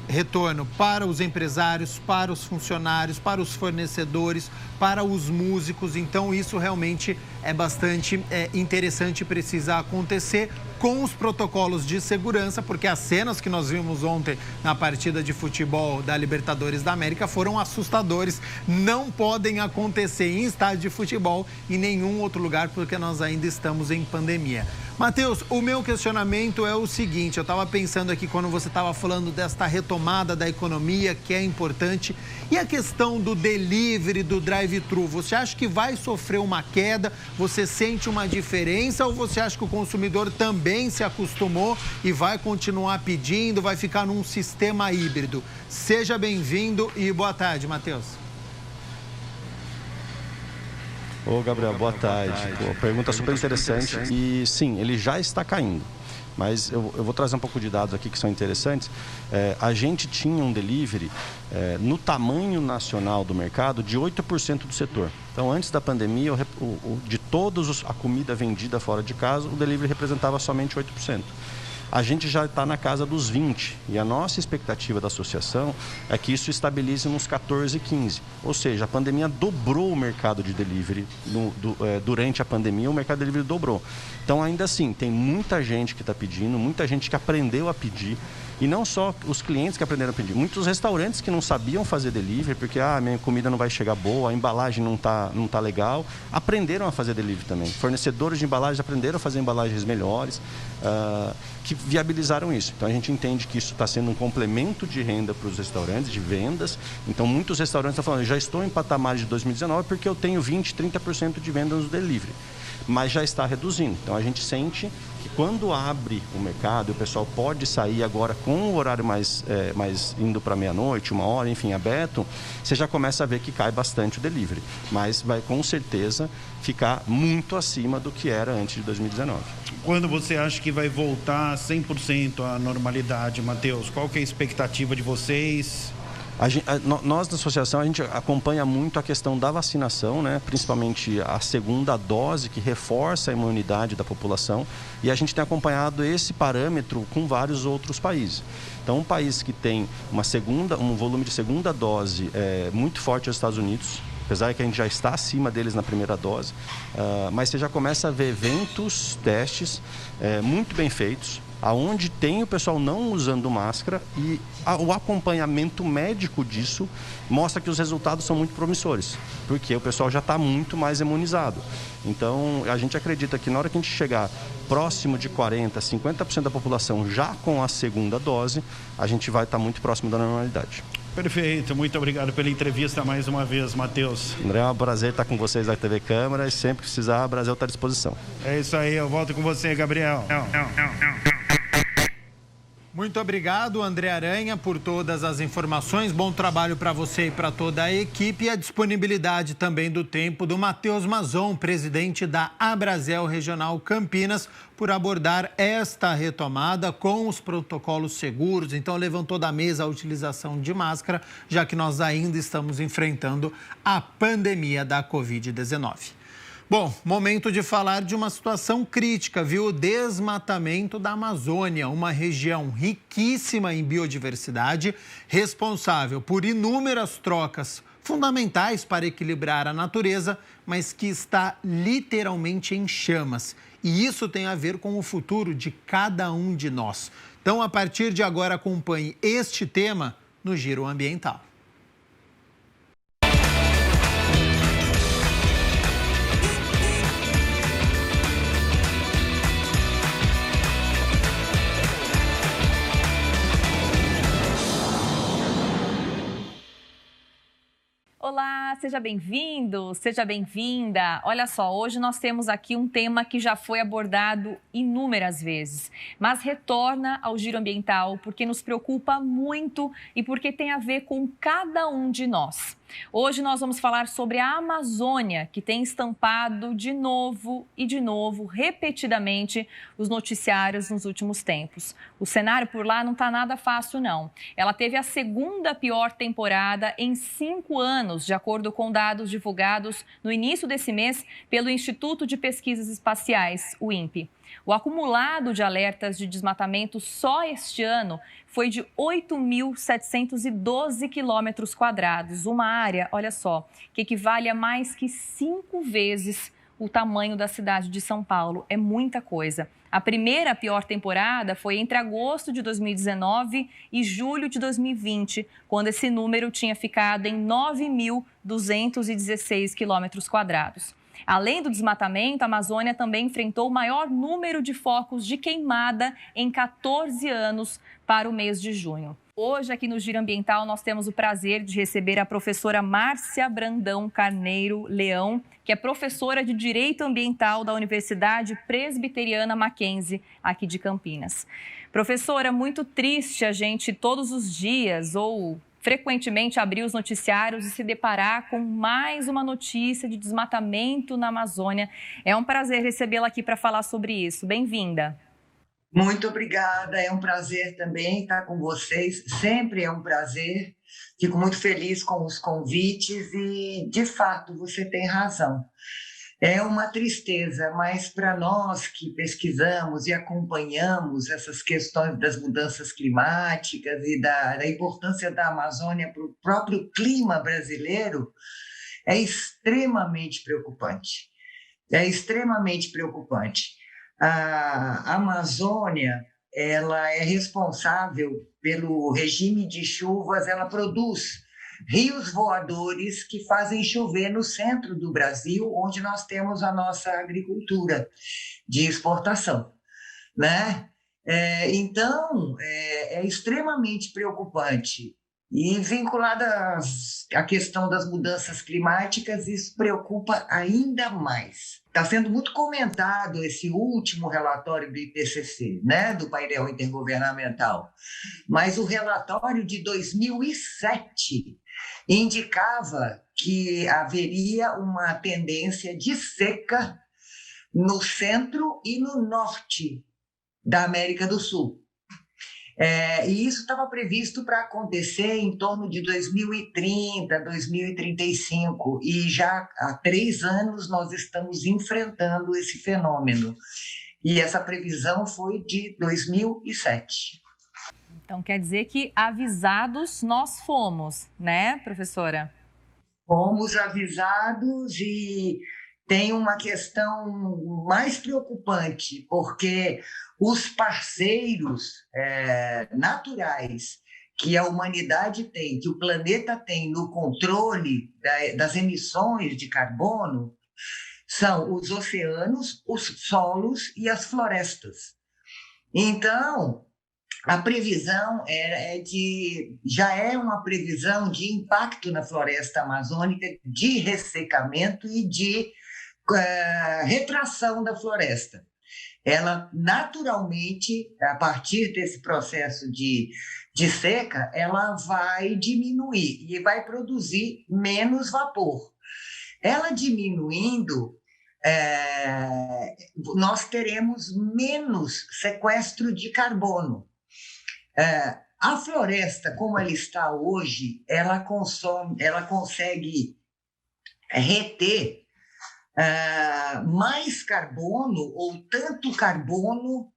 retorno para os empresários, para os funcionários, para os fornecedores, para os músicos, então isso realmente é bastante interessante e precisa acontecer com os protocolos de segurança, porque as cenas que nós vimos ontem na partida de futebol da Libertadores da América foram assustadores. Não podem acontecer em estádio de futebol em nenhum outro lugar, porque nós ainda estamos em pandemia. Matheus, o meu questionamento é o seguinte, eu estava pensando aqui quando você estava falando desta retomada da economia, que é importante, e a questão do delivery, do drive-thru, você acha que vai sofrer uma queda? Você sente uma diferença ou você acha que o consumidor também se acostumou e vai continuar pedindo, vai ficar num sistema híbrido? Seja bem-vindo e boa tarde, Matheus. Ô, Gabriel, boa tarde. Pô, pergunta super interessante. E sim, ele já está caindo. Mas eu vou trazer um pouco de dados aqui que são interessantes. A gente tinha um delivery no tamanho nacional do mercado de 8% do setor. Então, antes da pandemia, de todos a comida vendida fora de casa, o delivery representava somente 8%. A gente já está na casa dos 20% e a nossa expectativa da associação é que isso estabilize nos 14%, 15%. Ou seja, a pandemia dobrou o mercado de delivery. Durante a pandemia, o mercado de delivery dobrou. Então, ainda assim, tem muita gente que está pedindo, muita gente que aprendeu a pedir. E não só os clientes que aprenderam a pedir, muitos restaurantes que não sabiam fazer delivery, porque minha comida não vai chegar boa, a embalagem não tá legal, aprenderam a fazer delivery também. Fornecedores de embalagens aprenderam a fazer embalagens melhores, que viabilizaram isso. Então a gente entende que isso está sendo um complemento de renda para os restaurantes, de vendas. Então muitos restaurantes estão falando, já estou em patamares de 2019 porque eu tenho 20%, 30% de vendas no delivery. Mas já está reduzindo. Então a gente sente que quando abre o mercado, o pessoal pode sair agora com o horário mais indo para meia-noite, 1h, enfim, aberto, você já começa a ver que cai bastante o delivery. Mas vai com certeza ficar muito acima do que era antes de 2019. Quando você acha que vai voltar 100% à normalidade, Matheus? Qual que é a expectativa de vocês? Nós da associação, a gente acompanha muito a questão da vacinação, né? Principalmente a segunda dose, que reforça a imunidade da população, e a gente tem acompanhado esse parâmetro com vários outros países. Então, um país que tem um volume de segunda dose muito forte é os Estados Unidos, apesar que a gente já está acima deles na primeira dose, mas você já começa a ver eventos, testes muito bem feitos, aonde tem o pessoal não usando máscara e o acompanhamento médico disso mostra que os resultados são muito promissores, porque o pessoal já está muito mais imunizado. Então, a gente acredita que na hora que a gente chegar próximo de 40%, 50% da população já com a segunda dose, a gente vai estar muito próximo da normalidade. Perfeito, muito obrigado pela entrevista mais uma vez, Matheus. André, é um prazer estar com vocês da TV Câmara e sempre que precisar, o Brasil está à disposição. É isso aí, eu volto com você, Gabriel. Muito obrigado, André Aranha, por todas as informações. Bom trabalho para você e para toda a equipe. E a disponibilidade também do tempo do Matheus Mazon, presidente da Abrazel Regional Campinas, por abordar esta retomada com os protocolos seguros. Então, levantou da mesa a utilização de máscara, já que nós ainda estamos enfrentando a pandemia da Covid-19. Bom, momento de falar de uma situação crítica, viu? O desmatamento da Amazônia, uma região riquíssima em biodiversidade, responsável por inúmeras trocas fundamentais para equilibrar a natureza, mas que está literalmente em chamas. E isso tem a ver com o futuro de cada um de nós. Então, a partir de agora, acompanhe este tema no Giro Ambiental. Olá, seja bem-vindo, seja bem-vinda. Olha só, hoje nós temos aqui um tema que já foi abordado inúmeras vezes, mas retorna ao Giro Ambiental porque nos preocupa muito e porque tem a ver com cada um de nós. Hoje nós vamos falar sobre a Amazônia, que tem estampado de novo, repetidamente, os noticiários nos últimos tempos. O cenário por lá não está nada fácil, não. Ela teve a segunda pior temporada em 5 anos, de acordo com dados divulgados no início desse mês pelo Instituto de Pesquisas Espaciais, o INPE. O acumulado de alertas de desmatamento só este ano foi de 8.712 quilômetros quadrados, uma área, olha só, que equivale a mais que 5 vezes o tamanho da cidade de São Paulo. É muita coisa. A primeira pior temporada foi entre agosto de 2019 e julho de 2020, quando esse número tinha ficado em 9.216 quilômetros quadrados. Além do desmatamento, a Amazônia também enfrentou o maior número de focos de queimada em 14 anos para o mês de junho. Hoje, aqui no Giro Ambiental, nós temos o prazer de receber a professora Márcia Brandão Carneiro Leão, que é professora de Direito Ambiental da Universidade Presbiteriana Mackenzie, aqui de Campinas. Professora, muito triste a gente todos os dias ou frequentemente abrir os noticiários e se deparar com mais uma notícia de desmatamento na Amazônia. É um prazer recebê-la aqui para falar sobre isso. Bem-vinda. Muito obrigada, é um prazer também estar com vocês, sempre é um prazer, fico muito feliz com os convites e, de fato, você tem razão. É uma tristeza, mas para nós que pesquisamos e acompanhamos essas questões das mudanças climáticas e da importância da Amazônia para o próprio clima brasileiro, é extremamente preocupante. É extremamente preocupante. A Amazônia, ela é responsável pelo regime de chuvas, ela produz rios voadores que fazem chover no centro do Brasil, onde nós temos a nossa agricultura de exportação, né? Então, é extremamente preocupante. E vinculada à questão das mudanças climáticas, isso preocupa ainda mais. Está sendo muito comentado esse último relatório do IPCC, né, do painel intergovernamental, mas o relatório de 2007 indicava que haveria uma tendência de seca no centro e no norte da América do Sul. E isso estava previsto para acontecer em torno de 2030, 2035, e já há 3 anos nós estamos enfrentando esse fenômeno. E essa previsão foi de 2007. Então, quer dizer que avisados nós fomos, né, professora? Fomos avisados e tem uma questão mais preocupante, porque os parceiros naturais que a humanidade tem, que o planeta tem no controle das emissões de carbono, são os oceanos, os solos e as florestas. Então, a previsão já é uma previsão de impacto na floresta amazônica, de ressecamento e de retração da floresta. Ela naturalmente, a partir desse processo de seca, ela vai diminuir e vai produzir menos vapor. Ela diminuindo, nós teremos menos sequestro de carbono. A floresta, como ela está hoje, ela consegue reter mais carbono, ou tanto carbono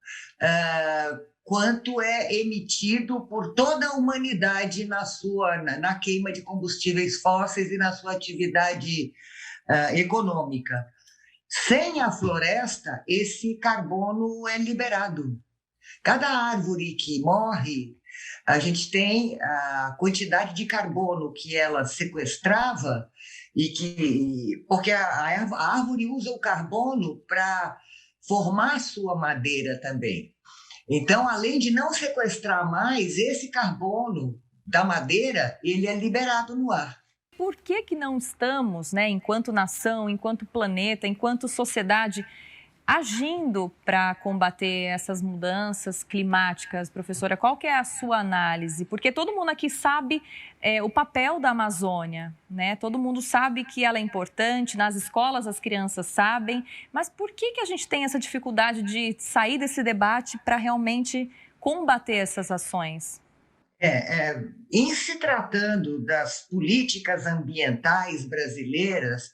quanto é emitido por toda a humanidade na queima de combustíveis fósseis e na sua atividade econômica. Sem a floresta, esse carbono é liberado. Cada árvore que morre, a gente tem a quantidade de carbono que ela sequestrava, porque a árvore usa o carbono para formar sua madeira também. Então, além de não sequestrar mais, esse carbono da madeira, ele é liberado no ar. Por que não estamos, né, enquanto nação, enquanto planeta, enquanto sociedade, agindo para combater essas mudanças climáticas, professora? Qual que é a sua análise? Porque todo mundo aqui sabe o papel da Amazônia, né? Todo mundo sabe que ela é importante, nas escolas as crianças sabem, mas por que a gente tem essa dificuldade de sair desse debate para realmente combater essas ações? Em se tratando das políticas ambientais brasileiras,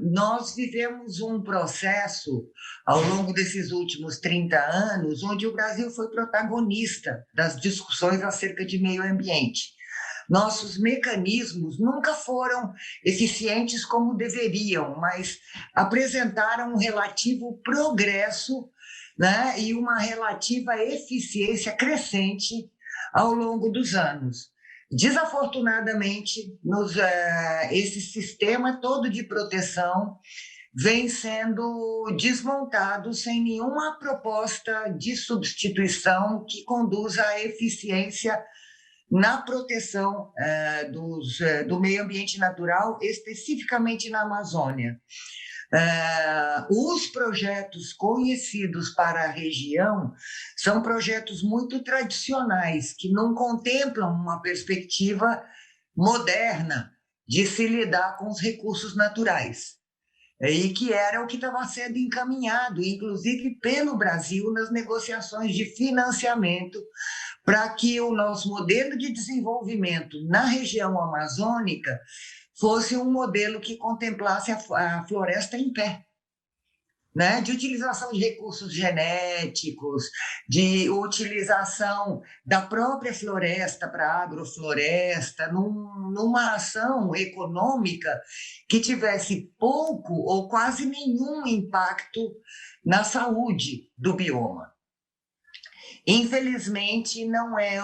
nós vivemos um processo ao longo desses últimos 30 anos onde o Brasil foi protagonista das discussões acerca de meio ambiente. Nossos mecanismos nunca foram eficientes como deveriam, mas apresentaram um relativo progresso, né, e uma relativa eficiência crescente ao longo dos anos. Desafortunadamente, esse sistema todo de proteção vem sendo desmontado sem nenhuma proposta de substituição que conduza à eficiência na proteção do meio ambiente natural, especificamente na Amazônia. Os projetos conhecidos para a região são projetos muito tradicionais, que não contemplam uma perspectiva moderna de se lidar com os recursos naturais. E que era o que estava sendo encaminhado, inclusive pelo Brasil, nas negociações de financiamento, para que o nosso modelo de desenvolvimento na região amazônica fosse um modelo que contemplasse a floresta em pé, né? De utilização de recursos genéticos, de utilização da própria floresta para a agrofloresta, numa ação econômica que tivesse pouco ou quase nenhum impacto na saúde do bioma. Infelizmente, não é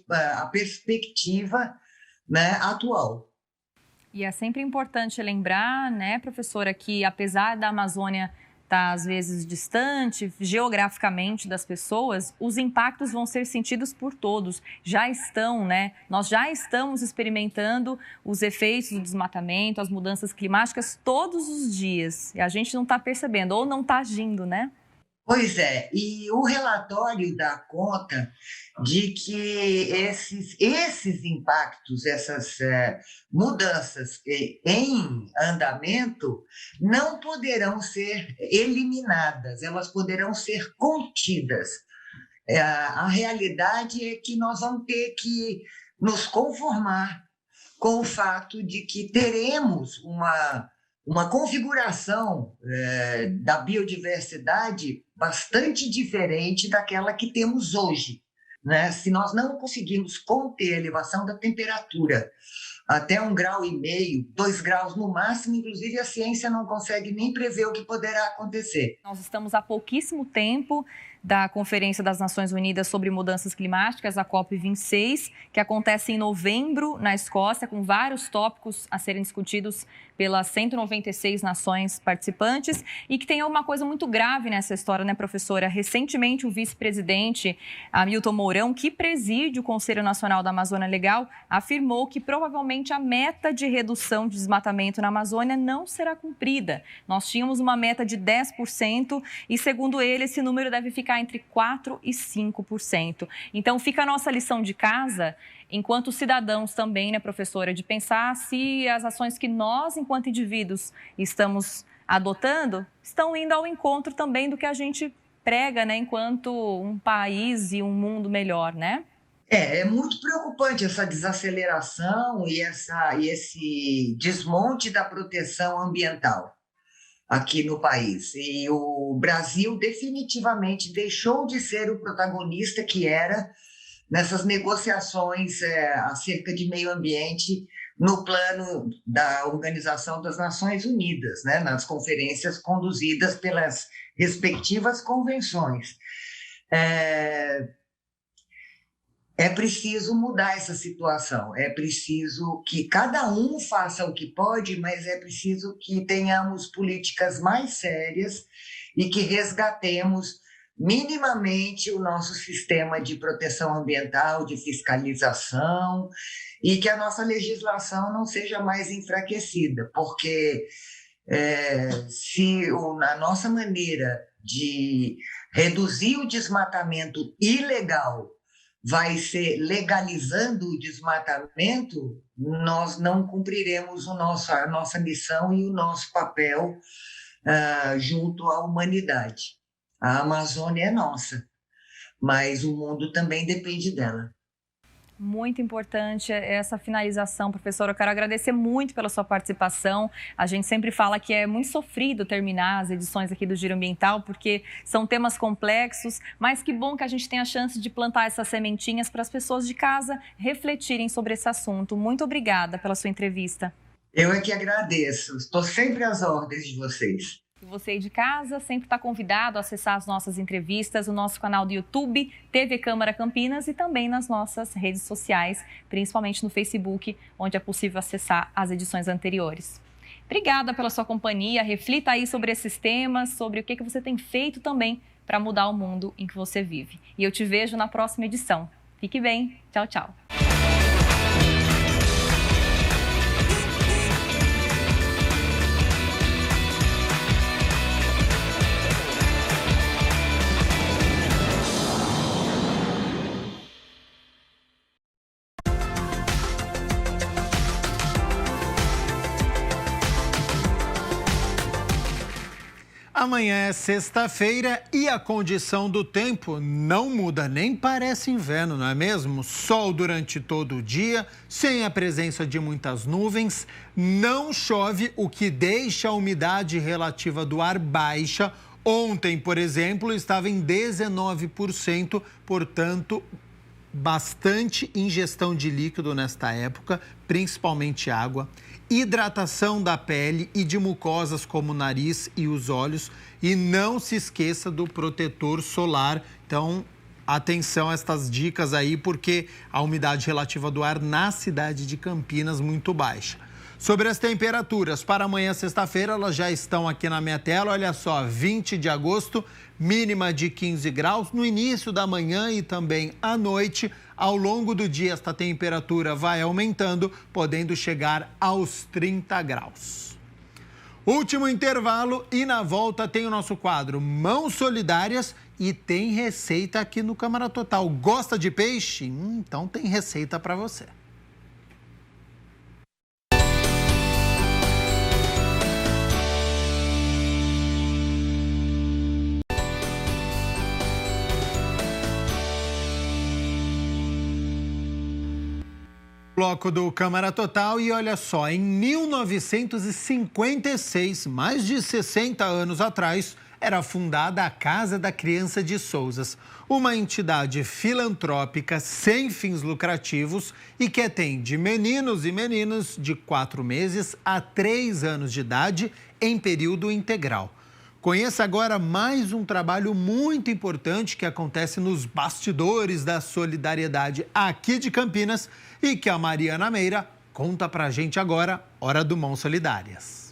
a perspectiva, né, atual. E é sempre importante lembrar, né, professora, que apesar da Amazônia estar às vezes distante geograficamente das pessoas, os impactos vão ser sentidos por todos. Já estão, né? Nós já estamos experimentando os efeitos do desmatamento, as mudanças climáticas todos os dias. E a gente não está percebendo ou não está agindo, né? Pois é, e o relatório dá conta de que esses impactos, essas mudanças em andamento não poderão ser eliminadas, elas poderão ser contidas. A realidade é que nós vamos ter que nos conformar com o fato de que teremos uma configuração da biodiversidade bastante diferente daquela que temos hoje, né? Se nós não conseguirmos conter a elevação da temperatura até 1,5 grau, 2 graus no máximo, inclusive a ciência não consegue nem prever o que poderá acontecer. Nós estamos há pouquíssimo tempo da Conferência das Nações Unidas sobre Mudanças Climáticas, a COP26, que acontece em novembro na Escócia, com vários tópicos a serem discutidos pelas 196 nações participantes, e que tem uma coisa muito grave nessa história, né, professora? Recentemente, o vice-presidente Hamilton Mourão, que preside o Conselho Nacional da Amazônia Legal, afirmou que provavelmente a meta de redução de desmatamento na Amazônia não será cumprida. Nós tínhamos uma meta de 10% e, segundo ele, esse número deve ficar entre 4% e 5%. Então, fica a nossa lição de casa, enquanto cidadãos também, né, professora, de pensar se as ações que nós, enquanto indivíduos, estamos adotando, estão indo ao encontro também do que a gente prega, né, enquanto um país e um mundo melhor, né? É muito preocupante essa desaceleração e esse desmonte da proteção ambiental aqui no país. E o Brasil definitivamente deixou de ser o protagonista que era nessas negociações acerca de meio ambiente no plano da Organização das Nações Unidas, né, nas conferências conduzidas pelas respectivas convenções. É preciso mudar essa situação, é preciso que cada um faça o que pode, mas é preciso que tenhamos políticas mais sérias e que resgatemos minimamente o nosso sistema de proteção ambiental, de fiscalização, e que a nossa legislação não seja mais enfraquecida, porque se a nossa maneira de reduzir o desmatamento ilegal vai ser legalizando o desmatamento, nós não cumpriremos a nossa missão e o nosso papel junto à humanidade. A Amazônia é nossa, mas o mundo também depende dela. Muito importante essa finalização, professora. Eu quero agradecer muito pela sua participação. A gente sempre fala que é muito sofrido terminar as edições aqui do Giro Ambiental, porque são temas complexos, mas que bom que a gente tem a chance de plantar essas sementinhas para as pessoas de casa refletirem sobre esse assunto. Muito obrigada pela sua entrevista. Eu é que agradeço. Estou sempre às ordens de vocês. E você aí de casa sempre está convidado a acessar as nossas entrevistas, o nosso canal do YouTube, TV Câmara Campinas, e também nas nossas redes sociais, principalmente no Facebook, onde é possível acessar as edições anteriores. Obrigada pela sua companhia, reflita aí sobre esses temas, sobre o que você tem feito também para mudar o mundo em que você vive. E eu te vejo na próxima edição. Fique bem, tchau, tchau. Amanhã é sexta-feira e a condição do tempo não muda, nem parece inverno, não é mesmo? Sol durante todo o dia, sem a presença de muitas nuvens, não chove, o que deixa a umidade relativa do ar baixa. Ontem, por exemplo, estava em 19%, portanto, bastante ingestão de líquido nesta época, principalmente água. Hidratação da pele e de mucosas como o nariz e os olhos. E não se esqueça do protetor solar. Então, atenção a estas dicas aí, porque a umidade relativa do ar na cidade de Campinas muito baixa. Sobre as temperaturas, para amanhã, sexta-feira, elas já estão aqui na minha tela. Olha só, 20 de agosto, mínima de 15 graus. No início da manhã e também à noite, ao longo do dia, esta temperatura vai aumentando, podendo chegar aos 30 graus. Último intervalo e na volta tem o nosso quadro Mãos Solidárias e tem receita aqui no Câmara Total. Gosta de peixe? Então tem receita para você. Bloco do Câmara Total e olha só, em 1956, mais de 60 anos atrás, era fundada a Casa da Criança de Souzas, uma entidade filantrópica sem fins lucrativos e que atende meninos e meninas de 4 meses a 3 anos de idade em período integral. Conheça agora mais um trabalho muito importante que acontece nos bastidores da solidariedade aqui de Campinas e que a Mariana Meira conta pra gente agora, hora do Mãos Solidárias.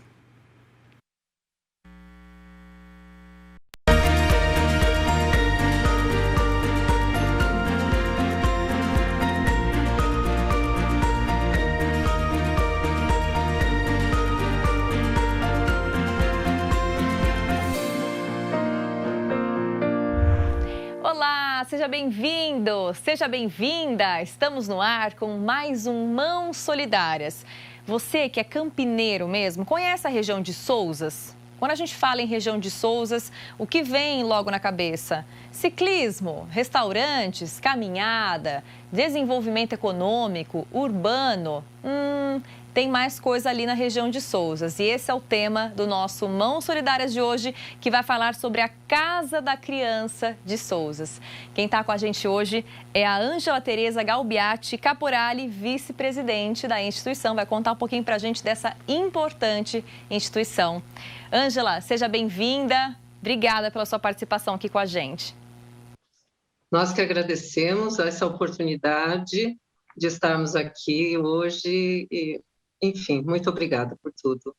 Seja bem-vindo, seja bem-vinda. Estamos no ar com mais um Mãos Solidárias. Você que é campineiro mesmo, conhece a região de Souzas? Quando a gente fala em região de Souzas, o que vem logo na cabeça? Ciclismo, restaurantes, caminhada, desenvolvimento econômico, urbano. Tem mais coisa ali na região de Souzas. E esse é o tema do nosso Mãos Solidárias de hoje, que vai falar sobre a Casa da Criança de Souzas. Quem está com a gente hoje é a Ângela Tereza Galbiati Caporali, vice-presidente da instituição. Vai contar um pouquinho para a gente dessa importante instituição. Ângela, seja bem-vinda. Obrigada pela sua participação aqui com a gente. Nós que agradecemos essa oportunidade de estarmos aqui hoje e, enfim, muito obrigada por tudo.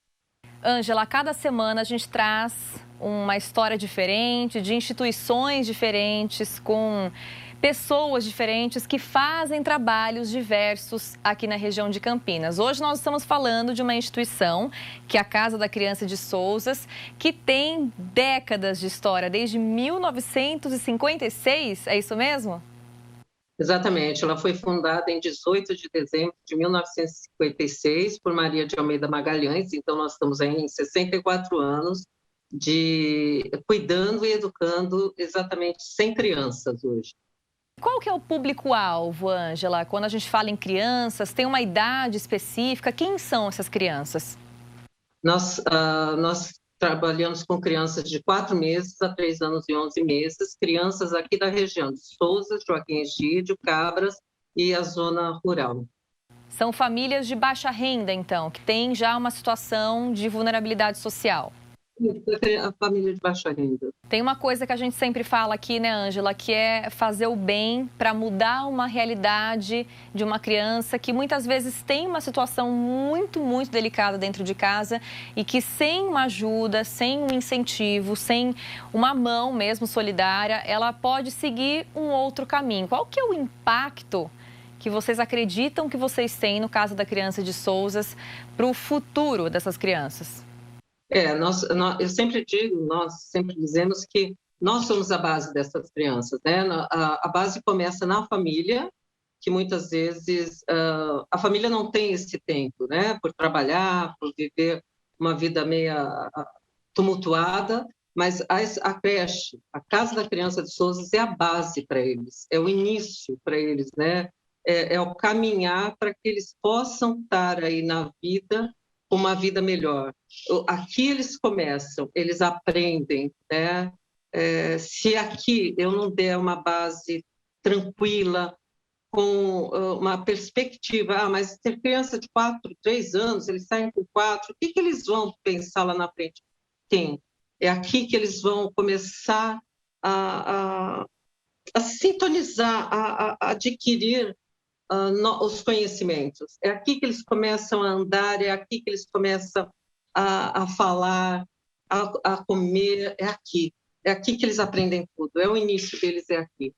Ângela, a cada semana a gente traz uma história diferente, de instituições diferentes, com pessoas diferentes que fazem trabalhos diversos aqui na região de Campinas. Hoje nós estamos falando de uma instituição, que é a Casa da Criança de Souzas, que tem décadas de história, desde 1956, é isso mesmo? Exatamente, ela foi fundada em 18 de dezembro de 1956 por Maria de Almeida Magalhães, então nós estamos aí em 64 anos de cuidando e educando exatamente 100 crianças hoje. Qual que é o público-alvo, Ângela? Quando a gente fala em crianças, tem uma idade específica? Quem são essas crianças? Nós trabalhamos com crianças de 4 meses a 3 anos e 11 meses, crianças aqui da região de Souza, Joaquim Egídio, Cabras e a zona rural. São famílias de baixa renda, então, que têm já uma situação de vulnerabilidade social. A família de baixa renda. Tem uma coisa que a gente sempre fala aqui, né, Ângela, que é fazer o bem para mudar uma realidade de uma criança que muitas vezes tem uma situação muito, muito delicada dentro de casa e que sem uma ajuda, sem um incentivo, sem uma mão mesmo solidária, ela pode seguir um outro caminho. Qual que é o impacto que vocês acreditam que vocês têm, no caso da criança de Souzas, para o futuro dessas crianças? Eu sempre digo, nós sempre dizemos que nós somos a base dessas crianças, né? A base começa na família, que muitas vezes a família não tem esse tempo, né? Por trabalhar, por viver uma vida meia tumultuada, mas a creche, a Casa da Criança de Souzas é a base para eles, é o início para eles, né? É o caminhar para que eles possam estar aí na vida, uma vida melhor. Aqui eles começam, eles aprendem, né? Se aqui eu não der uma base tranquila, com uma perspectiva, mas ter criança de 3 anos, eles saem com 4, o que eles vão pensar lá na frente? É aqui que eles vão começar a sintonizar, a adquirir os conhecimentos. É aqui que eles começam a andar, é aqui que eles começam a falar, a comer, é aqui que eles aprendem tudo, é o início deles, é aqui.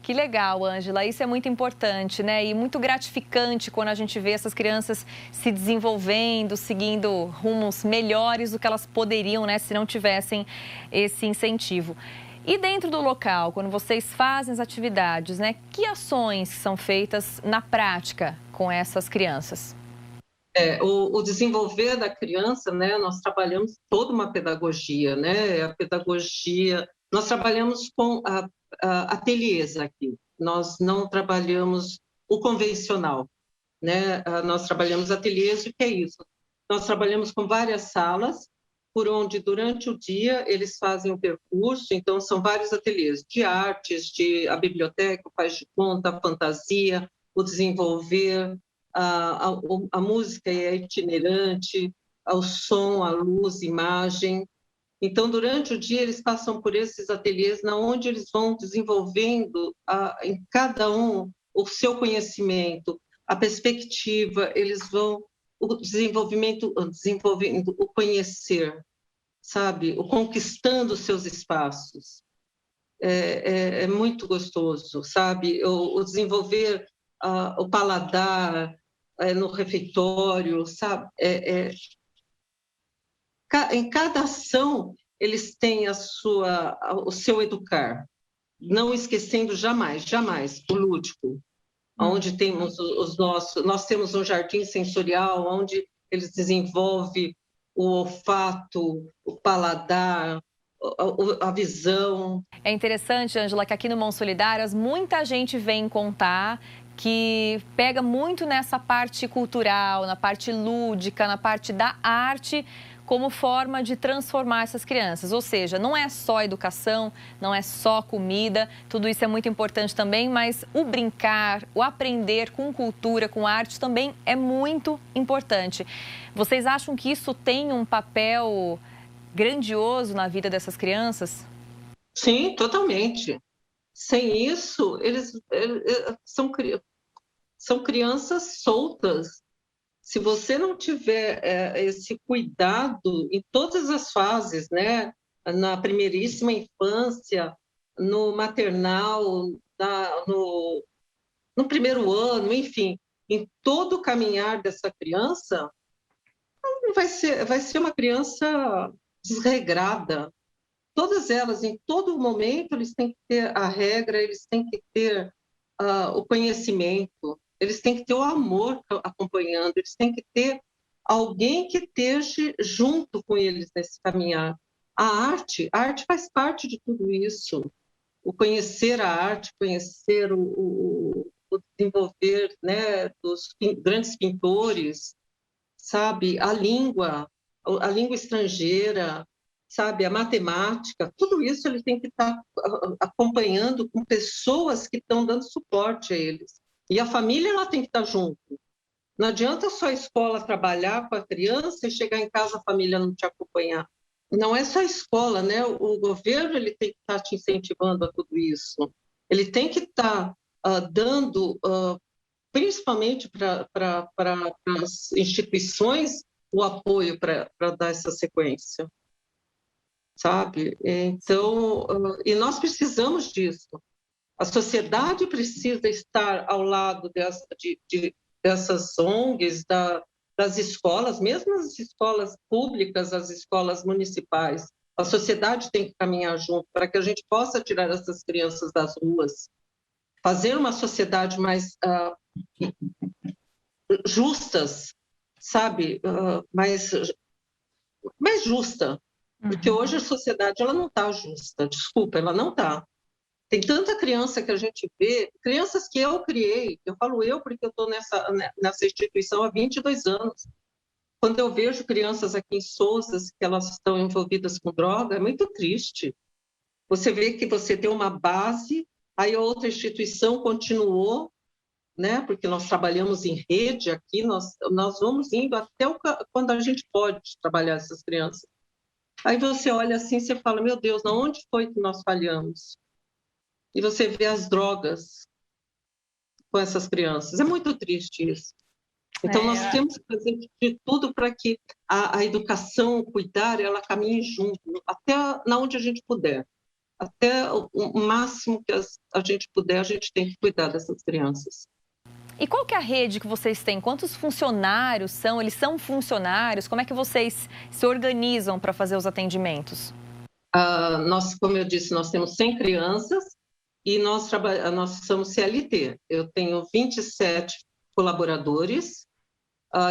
Que legal, Ângela, isso é muito importante, né? E muito gratificante quando a gente vê essas crianças se desenvolvendo, seguindo rumos melhores do que elas poderiam, né, se não tivessem esse incentivo. E dentro do local, quando vocês fazem as atividades, né, que ações são feitas na prática com essas crianças? O desenvolver da criança, né, nós trabalhamos toda uma pedagogia, né, a pedagogia, nós trabalhamos com ateliês aqui, nós não trabalhamos o convencional, né, nós trabalhamos ateliês, o que é isso? Nós trabalhamos com várias salas, por onde durante o dia eles fazem o percurso, então são vários ateliês de artes, a biblioteca, o faz de conta, a fantasia, o desenvolver, a música é itinerante, o som, a luz, imagem. Então, durante o dia eles passam por esses ateliês, onde eles vão desenvolvendo em cada um o seu conhecimento, a perspectiva, eles vão desenvolvendo o conhecer, sabe? O conquistando os seus espaços. É muito gostoso, sabe? O desenvolver o paladar no refeitório, sabe? Em cada ação, eles têm o seu educar, não esquecendo jamais, o lúdico. Onde temos nós temos um jardim sensorial, onde eles desenvolvem o olfato, o paladar, a visão. É interessante, Ângela, que aqui no Mãos Solidárias muita gente vem contar que pega muito nessa parte cultural, na parte lúdica, na parte da arte, como forma de transformar essas crianças. Ou seja, não é só educação, não é só comida, tudo isso é muito importante também, mas o brincar, o aprender com cultura, com arte também é muito importante. Vocês acham que isso tem um papel grandioso na vida dessas crianças? Sim, totalmente. Sem isso, eles são crianças soltas. Se você não tiver esse cuidado em todas as fases, né? Na primeiríssima infância, no maternal, no primeiro ano, enfim, em todo o caminhar dessa criança, vai ser uma criança desregrada. Todas elas, em todo momento, eles têm que ter a regra, eles têm que ter o conhecimento, eles têm que ter o amor acompanhando, eles têm que ter alguém que esteja junto com eles nesse caminhar. A arte faz parte de tudo isso. o conhecer a arte, conhecer o desenvolver, né, dos grandes pintores, sabe, a língua estrangeira, sabe, a matemática, tudo isso ele tem que estar acompanhando com pessoas que estão dando suporte a eles. E a família ela tem que estar junto. Não adianta só a escola trabalhar com a criança e chegar em casa a família não te acompanhar. Não é só a escola, né? O governo ele tem que estar te incentivando a tudo isso. Ele tem que estar dando, principalmente para as instituições, o apoio para dar essa sequência, sabe? Então, e nós precisamos disso. A sociedade precisa estar ao lado dessas ONGs, das escolas, mesmo as escolas públicas, as escolas municipais. A sociedade tem que caminhar junto para que a gente possa tirar essas crianças das ruas, fazer uma sociedade mais justas, sabe, mais justa, porque hoje a sociedade ela não está justa, desculpa, ela não está. Tem tanta criança que a gente vê, crianças que eu criei, eu falo eu porque eu estou nessa instituição há 22 anos. Quando eu vejo crianças aqui em Sousa que elas estão envolvidas com droga, é muito triste. Você vê que você tem uma base, aí a outra instituição continuou, né? Porque nós trabalhamos em rede aqui, nós vamos indo até quando a gente pode trabalhar essas crianças. Aí você olha assim, você fala, meu Deus, onde foi que nós falhamos? E você vê as drogas com essas crianças. É muito triste isso. Então, nós temos que fazer de tudo para que a educação, o cuidar, ela caminhe junto, até onde a gente puder. Até o máximo que a gente puder, a gente tem que cuidar dessas crianças. E qual que é a rede que vocês têm? Quantos funcionários são? Eles são funcionários? Como é que vocês se organizam para fazer os atendimentos? Nós, como eu disse, nós temos 100 crianças e nós somos CLT. Eu tenho 27 colaboradores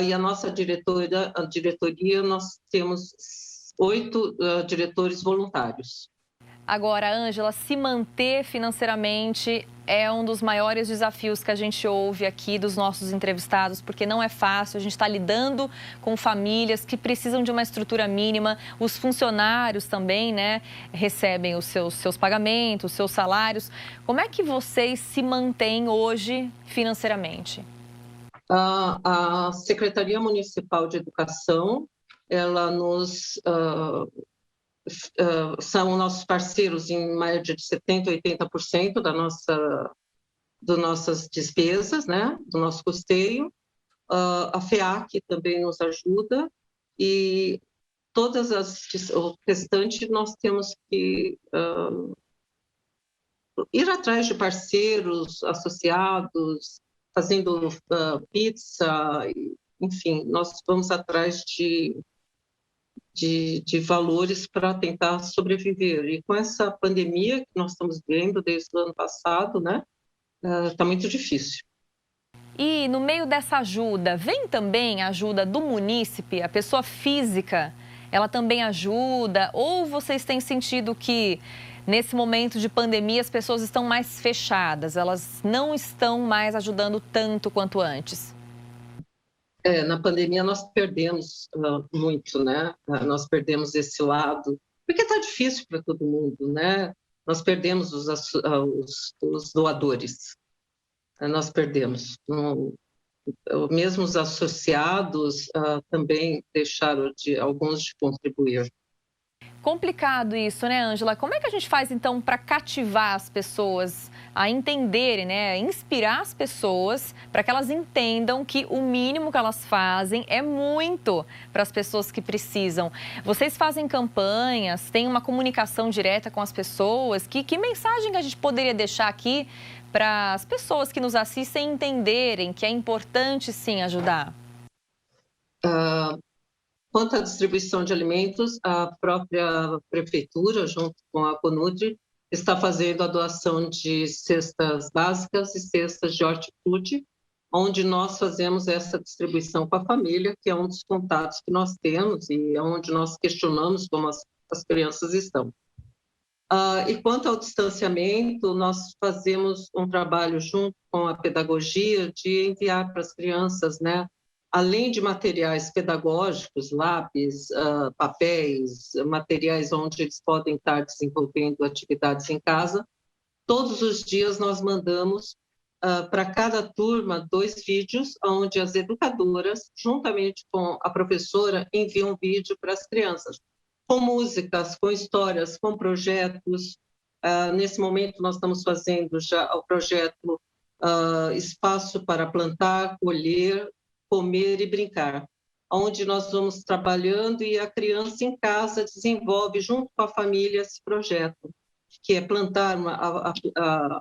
e a nossa diretoria, nós temos 8 diretores voluntários. Agora, Ângela, se manter financeiramente é um dos maiores desafios que a gente ouve aqui dos nossos entrevistados, porque não é fácil, a gente está lidando com famílias que precisam de uma estrutura mínima, os funcionários também, né, recebem os seus pagamentos, os seus salários. Como é que vocês se mantêm hoje financeiramente? A Secretaria Municipal de Educação, ela são nossos parceiros em média de 70% a 80% das nossas despesas, né, do nosso custeio. A FEAC também nos ajuda e o restante nós temos que ir atrás de parceiros associados, fazendo pizza, enfim, nós vamos atrás de valores para tentar sobreviver. E com essa pandemia que nós estamos vendo desde o ano passado, né, está muito difícil. E no meio dessa ajuda, vem também a ajuda do munícipe, a pessoa física, ela também ajuda? Ou vocês têm sentido que nesse momento de pandemia as pessoas estão mais fechadas, elas não estão mais ajudando tanto quanto antes? Na pandemia nós perdemos muito, né? Nós perdemos esse lado, porque está difícil para todo mundo, né? Nós perdemos os doadores, nós perdemos. Mesmo os associados também deixaram alguns de contribuir. Complicado isso, né, Ângela? Como é que a gente faz, então, para cativar as pessoas a entenderem, né, inspirar as pessoas para que elas entendam que o mínimo que elas fazem é muito para as pessoas que precisam? Vocês fazem campanhas, têm uma comunicação direta com as pessoas? Que mensagem que a gente poderia deixar aqui para as pessoas que nos assistem entenderem que é importante, sim, ajudar? Quanto à distribuição de alimentos, a própria prefeitura, junto com a Conutri, está fazendo a doação de cestas básicas e cestas de hortifruti, onde nós fazemos essa distribuição com a família, que é um dos contatos que nós temos e é onde nós questionamos como as crianças estão. E quanto ao distanciamento, nós fazemos um trabalho junto com a pedagogia de enviar para as crianças, né, além de materiais pedagógicos, lápis, papéis, materiais onde eles podem estar desenvolvendo atividades em casa, todos os dias nós mandamos para cada turma 2 vídeos, onde as educadoras, juntamente com a professora, enviam um vídeo para as crianças, com músicas, com histórias, com projetos. Nesse momento, nós estamos fazendo já o projeto Espaço para Plantar, Colher, Comer e Brincar, onde nós vamos trabalhando e a criança em casa desenvolve, junto com a família, esse projeto, que é plantar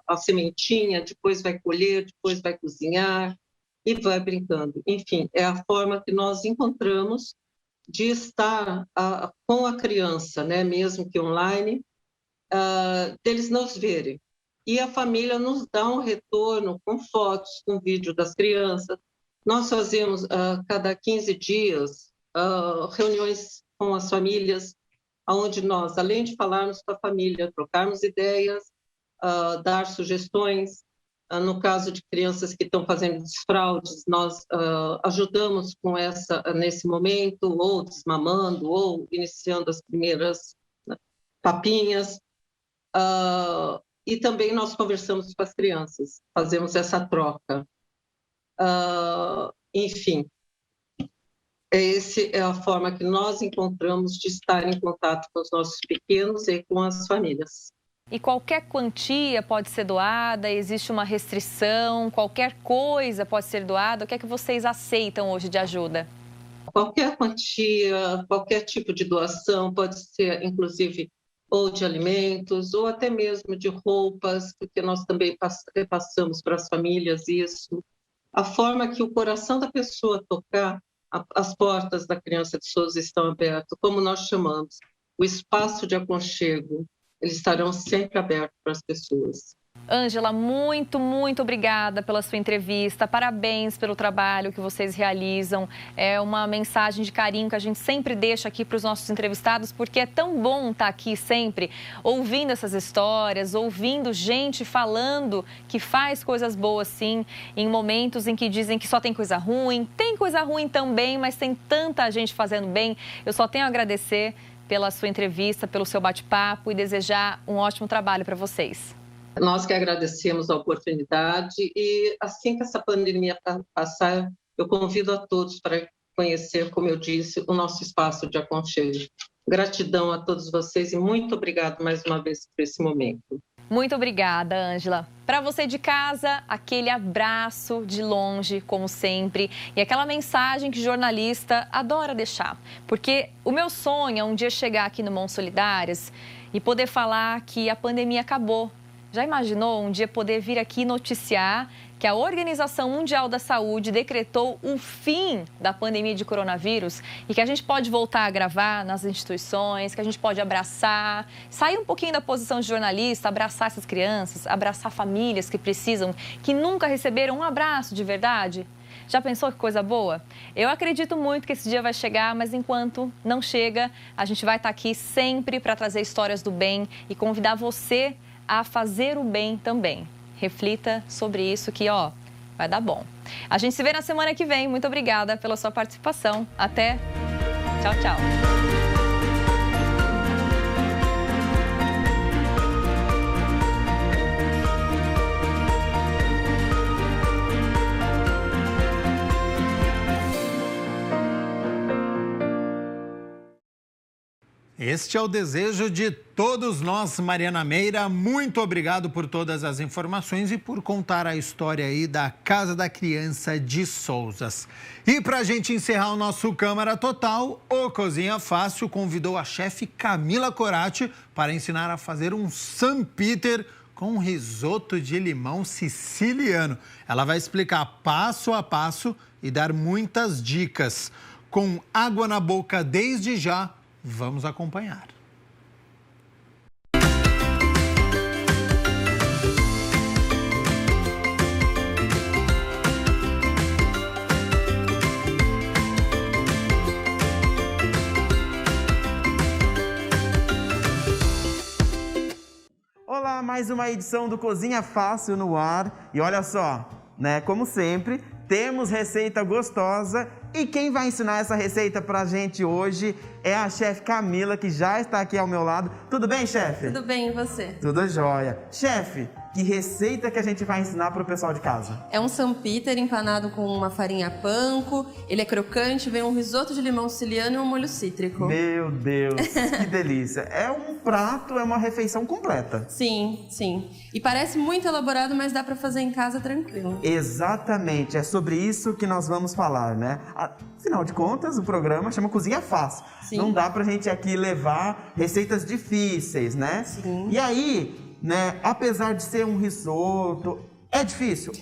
a sementinha, depois vai colher, depois vai cozinhar e vai brincando. Enfim, é a forma que nós encontramos de estar com a criança, né, mesmo que online, deles nos verem. E a família nos dá um retorno com fotos, com vídeo das crianças. Nós fazemos, cada 15 dias, reuniões com as famílias, onde nós, além de falarmos com a família, trocarmos ideias, dar sugestões. No caso de crianças que estão fazendo desfraudes, nós ajudamos com nesse momento, ou desmamando, ou iniciando as primeiras papinhas. E também nós conversamos com as crianças, fazemos essa troca. Enfim, essa é a forma que nós encontramos de estar em contato com os nossos pequenos e com as famílias. E qualquer quantia pode ser doada? Existe uma restrição? Qualquer coisa pode ser doada? O que é que vocês aceitam hoje de ajuda? Qualquer quantia, qualquer tipo de doação, pode ser inclusive ou de alimentos, ou até mesmo de roupas, porque nós também repassamos para as famílias isso. A forma que o coração da pessoa tocar, as portas da Criança de Souza estão abertas, como nós chamamos, o espaço de aconchego. Eles estarão sempre abertos para as pessoas. Ângela, muito obrigada pela sua entrevista. Parabéns pelo trabalho que vocês realizam. É uma mensagem de carinho que a gente sempre deixa aqui para os nossos entrevistados, porque é tão bom estar aqui sempre ouvindo essas histórias, ouvindo gente falando que faz coisas boas, sim, em momentos em que dizem que só tem coisa ruim. Tem coisa ruim também, mas tem tanta gente fazendo bem. Eu só tenho a agradecer pela sua entrevista, pelo seu bate-papo e desejar um ótimo trabalho para vocês. Nós que agradecemos a oportunidade e assim que essa pandemia passar, eu convido a todos para conhecer, como eu disse, o nosso espaço de aconchego. Gratidão a todos vocês e muito obrigado mais uma vez por esse momento. Muito obrigada, Ângela. Para você de casa, aquele abraço de longe, como sempre, e aquela mensagem que jornalista adora deixar. Porque o meu sonho é um dia chegar aqui no Mãos Solidárias e poder falar que a pandemia acabou. Já imaginou um dia poder vir aqui noticiar que a Organização Mundial da Saúde decretou o fim da pandemia de coronavírus e que a gente pode voltar a gravar nas instituições, que a gente pode abraçar, sair um pouquinho da posição de jornalista, abraçar essas crianças, abraçar famílias que precisam, que nunca receberam um abraço de verdade? Já pensou que coisa boa? Eu acredito muito que esse dia vai chegar, mas enquanto não chega, a gente vai estar aqui sempre para trazer histórias do bem e convidar você a fazer o bem também. Reflita sobre isso que, vai dar bom. A gente se vê na semana que vem. Muito obrigada pela sua participação. Até. Tchau, tchau. Este é o desejo de todos nós, Mariana Meira. Muito obrigado por todas as informações e por contar a história aí da Casa da Criança de Souzas. E para a gente encerrar o nosso Câmara Total, o Cozinha Fácil convidou a chefe Camila Corati para ensinar a fazer um San Peter com risoto de limão siciliano. Ela vai explicar passo a passo e dar muitas dicas. Com água na boca desde já, vamos acompanhar. mais uma edição do Cozinha Fácil no ar. E olha só, né? Como sempre, temos receita gostosa. E quem vai ensinar essa receita pra gente hoje é a chefe Camila, que já está aqui ao meu lado. Tudo bem, chefe? Tudo bem, e você? Tudo jóia. Chefe, que receita que a gente vai ensinar pro pessoal de casa? É um Sampiter empanado com uma farinha panko. Ele é crocante, vem um risoto de limão siciliano e um molho cítrico. Meu Deus, que delícia. É um prato, é uma refeição completa. Sim, sim. E parece muito elaborado, mas dá pra fazer em casa tranquilo. Exatamente, é sobre isso que nós vamos falar, né? Afinal de contas, o programa chama Cozinha Fácil. Sim. Não dá pra gente aqui levar receitas difíceis, né? Sim. E aí, né, apesar de ser um risoto, é difícil?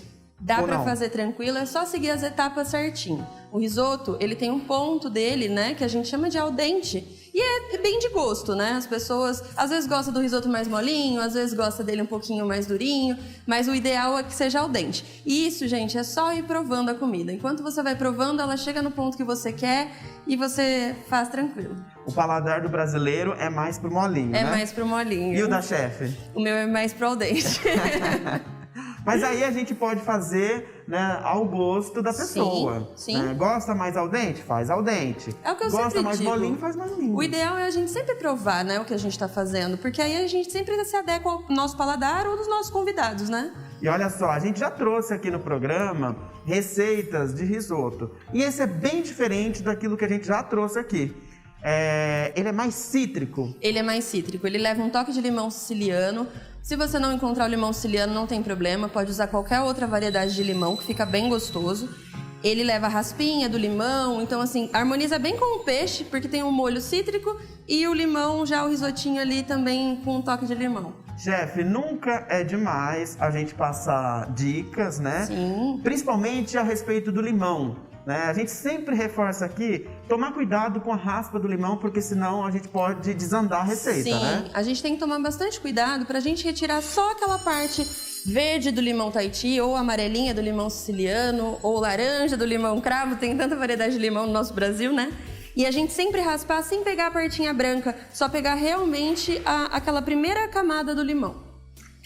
Dá Ou pra não? fazer tranquilo, é só seguir as etapas certinho. O risoto, ele tem um ponto dele, né, que a gente chama de al dente. E é bem de gosto, né? As pessoas às vezes gostam do risoto mais molinho, às vezes gostam dele um pouquinho mais durinho, mas o ideal é que seja al dente. E isso, gente, é só ir provando a comida. Enquanto você vai provando, ela chega no ponto que você quer e você faz tranquilo. O paladar do brasileiro é mais pro molinho, né? É mais pro molinho. E o da chefe? O meu é mais pro al dente. Mas aí a gente pode fazer, né, ao gosto da pessoa. Sim, sim. Né? Gosta mais al dente? Faz al dente. É o que eu Gosta sempre mais digo. molinho? Faz mais molinho. O ideal é a gente sempre provar, né, o que a gente está fazendo, porque aí a gente sempre se adequa ao nosso paladar ou dos nossos convidados, né? E olha só, a gente já trouxe aqui no programa receitas de risoto. E esse é bem diferente daquilo que a gente já trouxe aqui. Ele é mais cítrico. Ele é mais cítrico, ele leva um toque de limão siciliano. Se você não encontrar o limão siciliano, não tem problema, pode usar qualquer outra variedade de limão, que fica bem gostoso. Ele leva a raspinha do limão, então assim, harmoniza bem com o peixe, porque tem um molho cítrico e o limão, já o risotinho ali também com um toque de limão. Chefe, nunca é demais a gente passar dicas, né? Sim. Principalmente a respeito do limão. Né? A gente sempre reforça aqui, tomar cuidado com a raspa do limão, porque senão a gente pode desandar a receita, Sim, né? a gente tem que tomar bastante cuidado pra gente retirar só aquela parte verde do limão Tahiti, ou amarelinha do limão siciliano, ou laranja do limão cravo, tem tanta variedade de limão no nosso Brasil, né? E a gente sempre raspar sem pegar a partinha branca, só pegar realmente aquela primeira camada do limão.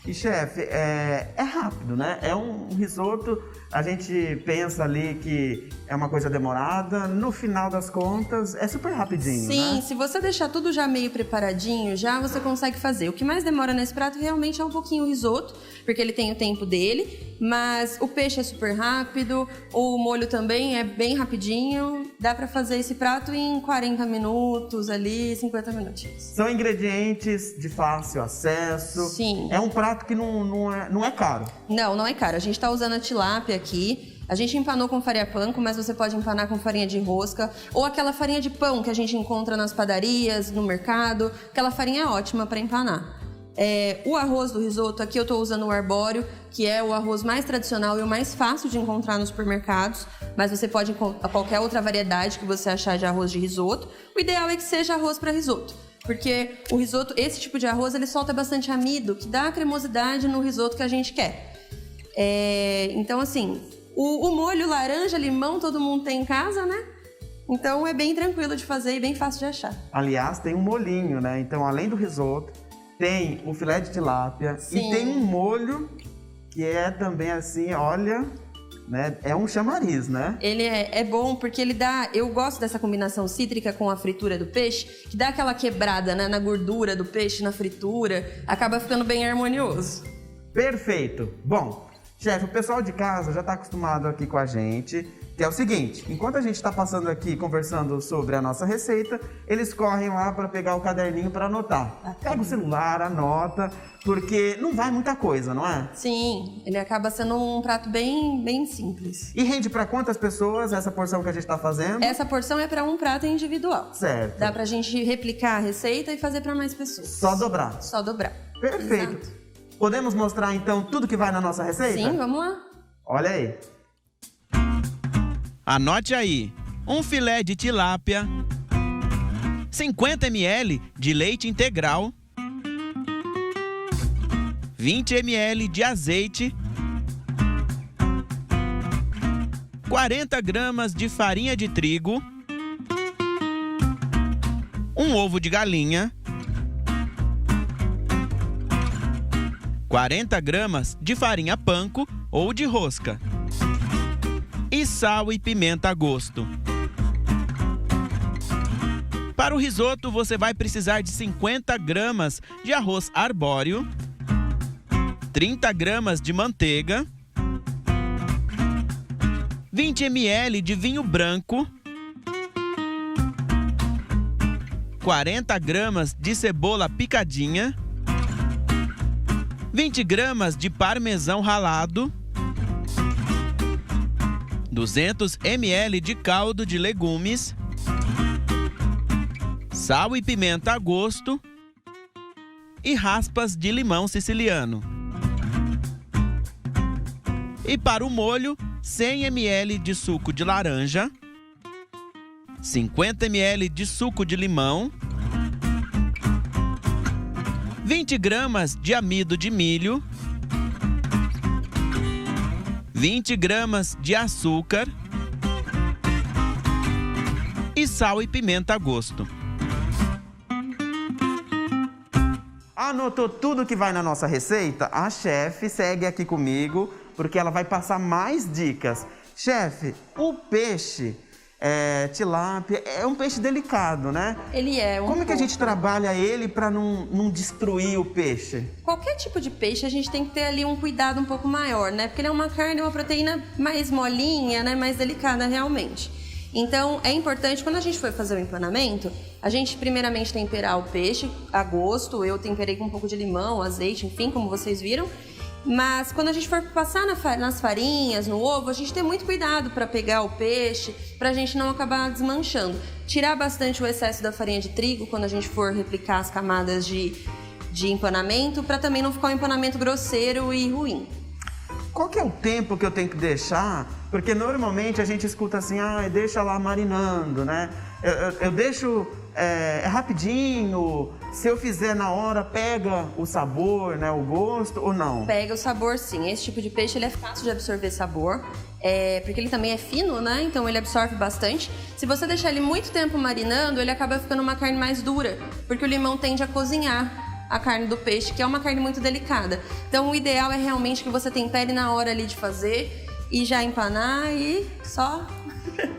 E chefe, é rápido, né? É um risoto, a gente pensa ali que é uma coisa demorada, no final das contas é super rapidinho, Sim, né? se você deixar tudo já meio preparadinho, já você consegue fazer. O que mais demora nesse prato realmente é um pouquinho o risoto, porque ele tem o tempo dele, mas o peixe é super rápido, o molho também é bem rapidinho, dá pra fazer esse prato em 40 minutos ali, 50 minutinhos. São ingredientes de fácil acesso. Sim. É um prato que não é caro. Não é caro. A gente tá usando a tilápia aqui. A gente empanou com farinha panko, mas você pode empanar com farinha de rosca ou aquela farinha de pão que a gente encontra nas padarias, no mercado. Aquela farinha é ótima para empanar. O arroz do risoto, aqui eu estou usando o arbóreo, que é o arroz mais tradicional e o mais fácil de encontrar nos supermercados, mas você pode encontrar qualquer outra variedade que você achar de arroz de risoto. O ideal é que seja arroz para risoto, porque o risoto, esse tipo de arroz, ele solta bastante amido, que dá a cremosidade no risoto que a gente quer. Então, assim, o molho laranja, limão, todo mundo tem em casa, né? Então é bem tranquilo de fazer e bem fácil de achar. Aliás, tem um molhinho, né? Então, além do risoto, tem o filé de tilápia. Sim. E tem um molho que é também assim, olha, né? É um chamariz, né? Ele é bom porque ele dá... Eu gosto dessa combinação cítrica com a fritura do peixe, que dá aquela quebrada, né, na gordura do peixe, na fritura. Acaba ficando bem harmonioso. Perfeito. Bom, chefe, o pessoal de casa já está acostumado aqui com a gente, que é o seguinte, enquanto a gente está passando aqui conversando sobre a nossa receita, eles correm lá para pegar o caderninho para anotar. Pega o celular, anota, porque não vai muita coisa, não é? Sim, ele acaba sendo um prato bem simples. E rende para quantas pessoas essa porção que a gente está fazendo? Essa porção é para um prato individual. Certo. Dá pra gente replicar a receita e fazer para mais pessoas. Só dobrar. Só dobrar. Perfeito. Exato. Podemos mostrar então tudo que vai na nossa receita? Sim, vamos lá. Olha aí. Anote aí, um filé de tilápia, 50 ml de leite integral, 20 ml de azeite, 40 gramas de farinha de trigo, um ovo de galinha, 40 gramas de farinha panko ou de rosca e sal e pimenta a gosto. Para o risoto, você vai precisar de 50 gramas de arroz arbóreo, 30 gramas de manteiga, 20 ml de vinho branco, 40 gramas de cebola picadinha, 20 gramas de parmesão ralado, 200 ml de caldo de legumes, sal e pimenta a gosto e raspas de limão siciliano. E para o molho, 100 ml de suco de laranja, 50 ml de suco de limão, 20 gramas de amido de milho, 20 gramas de açúcar e sal e pimenta a gosto. Anotou tudo que vai na nossa receita? A chefe segue aqui comigo porque ela vai passar mais dicas. Chefe, o peixe tilápia é um peixe delicado, né? Ele é um Como é que a gente trabalha ele para não destruir o peixe? Qualquer tipo de peixe a gente tem que ter ali um cuidado um pouco maior, né? Porque ele é uma carne, uma proteína mais molinha, né? Mais delicada realmente. Então, é importante, quando a gente for fazer o empanamento, a gente primeiramente temperar o peixe a gosto. Eu temperei com um pouco de limão, azeite, enfim, como vocês viram. Mas quando a gente for passar nas farinhas, no ovo, a gente tem muito cuidado para pegar o peixe, para a gente não acabar desmanchando. Tirar bastante o excesso da farinha de trigo quando a gente for replicar as camadas de empanamento, para também não ficar um empanamento grosseiro e ruim. Qual que é o tempo que eu tenho que deixar? Porque normalmente a gente escuta assim, deixa lá marinando, né? Eu deixo rapidinho, se eu fizer na hora, pega o sabor, né, o gosto ou não? Pega o sabor, sim. Esse tipo de peixe ele é fácil de absorver sabor, porque ele também é fino, né? Então ele absorve bastante. Se você deixar ele muito tempo marinando, ele acaba ficando uma carne mais dura, porque o limão tende a cozinhar a carne do peixe, que é uma carne muito delicada. Então o ideal é realmente que você tempere na hora ali de fazer e já empanar e só...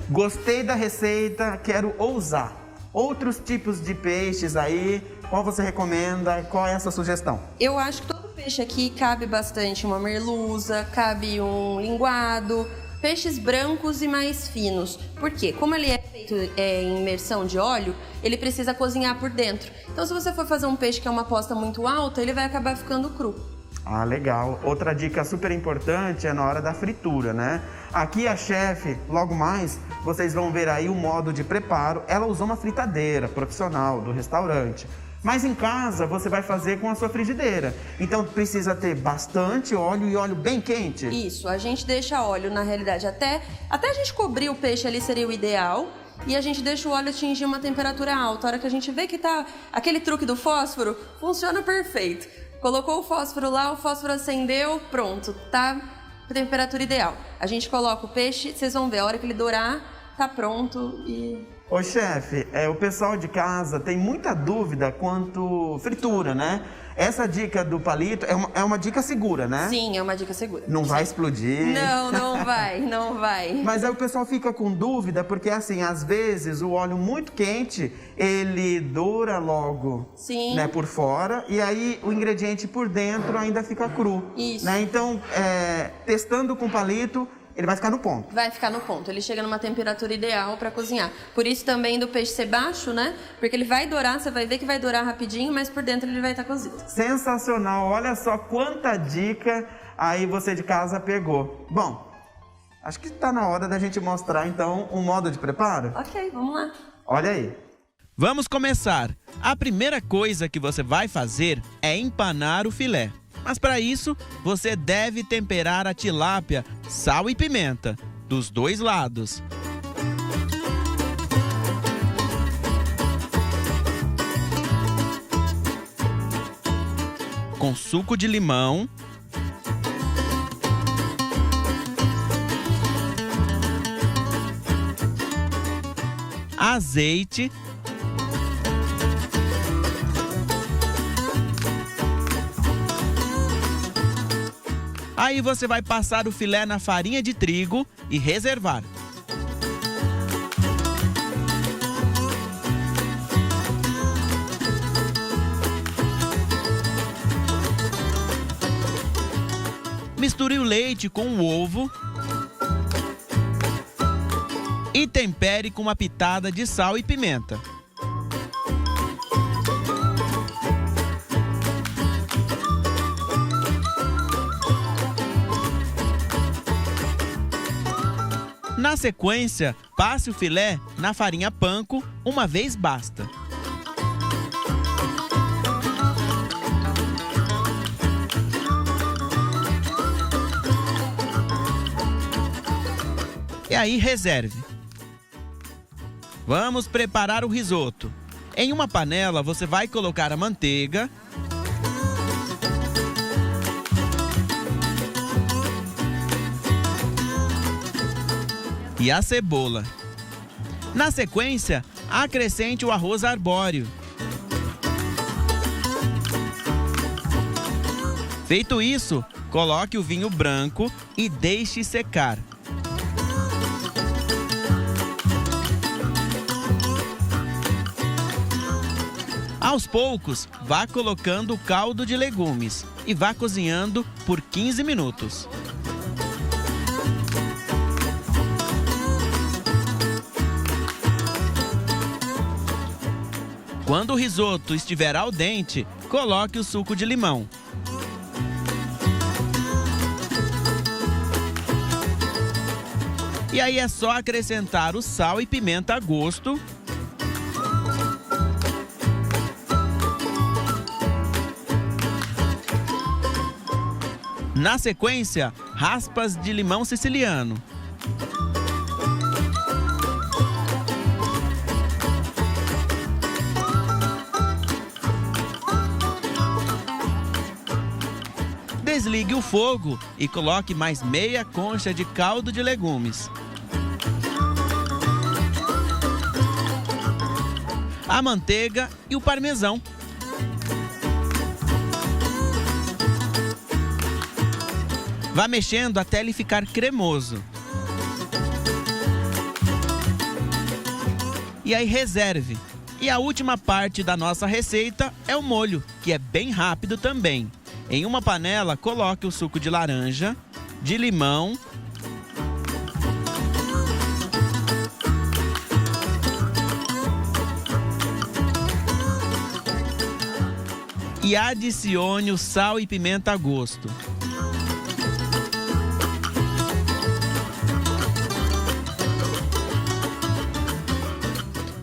Gostei da receita, quero ousar. Outros tipos de peixes aí, qual você recomenda? Qual é a sua sugestão? Eu acho que todo peixe aqui cabe bastante uma merluza, cabe um linguado, peixes brancos e mais finos. Por quê? Como ele é feito em imersão de óleo, ele precisa cozinhar por dentro. Então, se você for fazer um peixe que é uma aposta muito alta, ele vai acabar ficando cru. Ah, legal. Outra dica super importante é na hora da fritura, né? Aqui a chefe, logo mais, vocês vão ver aí o modo de preparo. Ela usou uma fritadeira profissional do restaurante. Mas em casa você vai fazer com a sua frigideira. Então precisa ter bastante óleo e óleo bem quente. Isso, a gente deixa óleo, na realidade, até a gente cobrir o peixe ali seria o ideal. E a gente deixa o óleo atingir uma temperatura alta. A hora que a gente vê que tá aquele truque do fósforo, funciona perfeito. Colocou o fósforo lá, o fósforo acendeu, pronto, tá a temperatura ideal. A gente coloca o peixe, vocês vão ver, a hora que ele dourar, tá pronto e... Ô chefe, o pessoal de casa tem muita dúvida quanto fritura, né? Essa dica do palito é uma dica segura, né? Sim, é uma dica segura. Não vai explodir. Não vai, não vai. Mas aí o pessoal fica com dúvida, porque assim, às vezes o óleo muito quente, ele doura logo, sim, né, por fora, e aí o ingrediente por dentro ainda fica cru. Isso. Né? Então, testando com palito, ele vai ficar no ponto. Vai ficar no ponto. Ele chega numa temperatura ideal para cozinhar. Por isso também do peixe ser baixo, né? Porque ele vai dourar, você vai ver que vai dourar rapidinho, mas por dentro ele vai estar cozido. Sensacional. Olha só quanta dica aí você de casa pegou. Bom, acho que está na hora da gente mostrar então um modo de preparo. Ok, vamos lá. Olha aí. Vamos começar. A primeira coisa que você vai fazer é empanar o filé. Mas para isso, você deve temperar a tilápia, sal e pimenta, dos dois lados. Com suco de limão, azeite, Aí você vai passar o filé na farinha de trigo e reservar. Misture o leite com o ovo e tempere com uma pitada de sal e pimenta. Na sequência, passe o filé na farinha panko, uma vez basta. E aí reserve. Vamos preparar o risoto. Em uma panela você vai colocar a manteiga, e a cebola. Na sequência, acrescente o arroz arbóreo. Feito isso, coloque o vinho branco e deixe secar. Aos poucos, vá colocando o caldo de legumes e vá cozinhando por 15 minutos. Quando o risoto estiver al dente, coloque o suco de limão. E aí é só acrescentar o sal e pimenta a gosto. Na sequência, raspas de limão siciliano. Desligue o fogo e coloque mais meia concha de caldo de legumes. A manteiga e o parmesão. Vá mexendo até ele ficar cremoso. E aí reserve. E a última parte da nossa receita é o molho, que é bem rápido também. Em uma panela, coloque o suco de laranja, de limão, e adicione o sal e pimenta a gosto.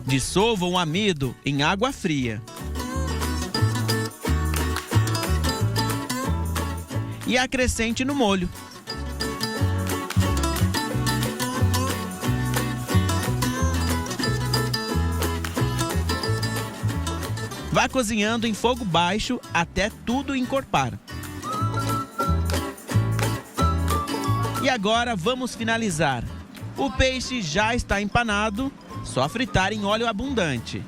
Dissolva o amido em água fria. E acrescente no molho. Vá cozinhando em fogo baixo até tudo encorpar. E agora vamos finalizar. O peixe já está empanado, só fritar em óleo abundante.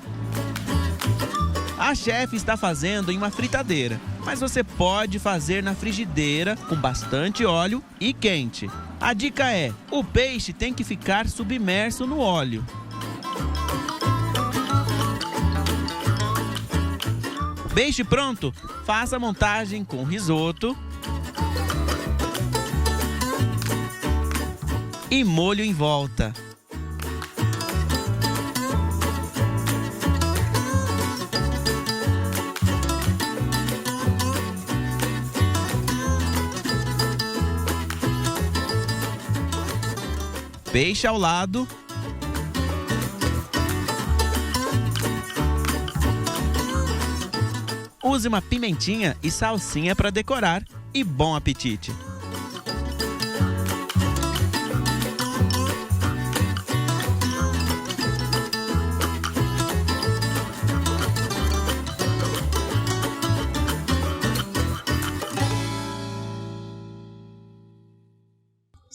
A chefe está fazendo em uma fritadeira, mas você pode fazer na frigideira com bastante óleo e quente. A dica é, o peixe tem que ficar submerso no óleo. Peixe pronto, faça a montagem com risoto e molho em volta. Peixe ao lado. Use uma pimentinha e salsinha para decorar e bom apetite!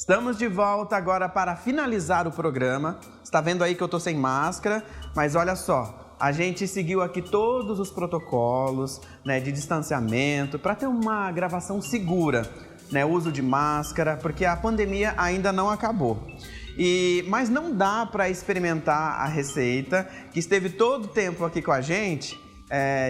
Estamos de volta agora para finalizar o programa. Está vendo aí que eu estou sem máscara, mas olha só, a gente seguiu aqui todos os protocolos, né, de distanciamento para ter uma gravação segura. né, uso de máscara, porque a pandemia ainda não acabou. Mas não dá para experimentar a receita, que esteve todo o tempo aqui com a gente,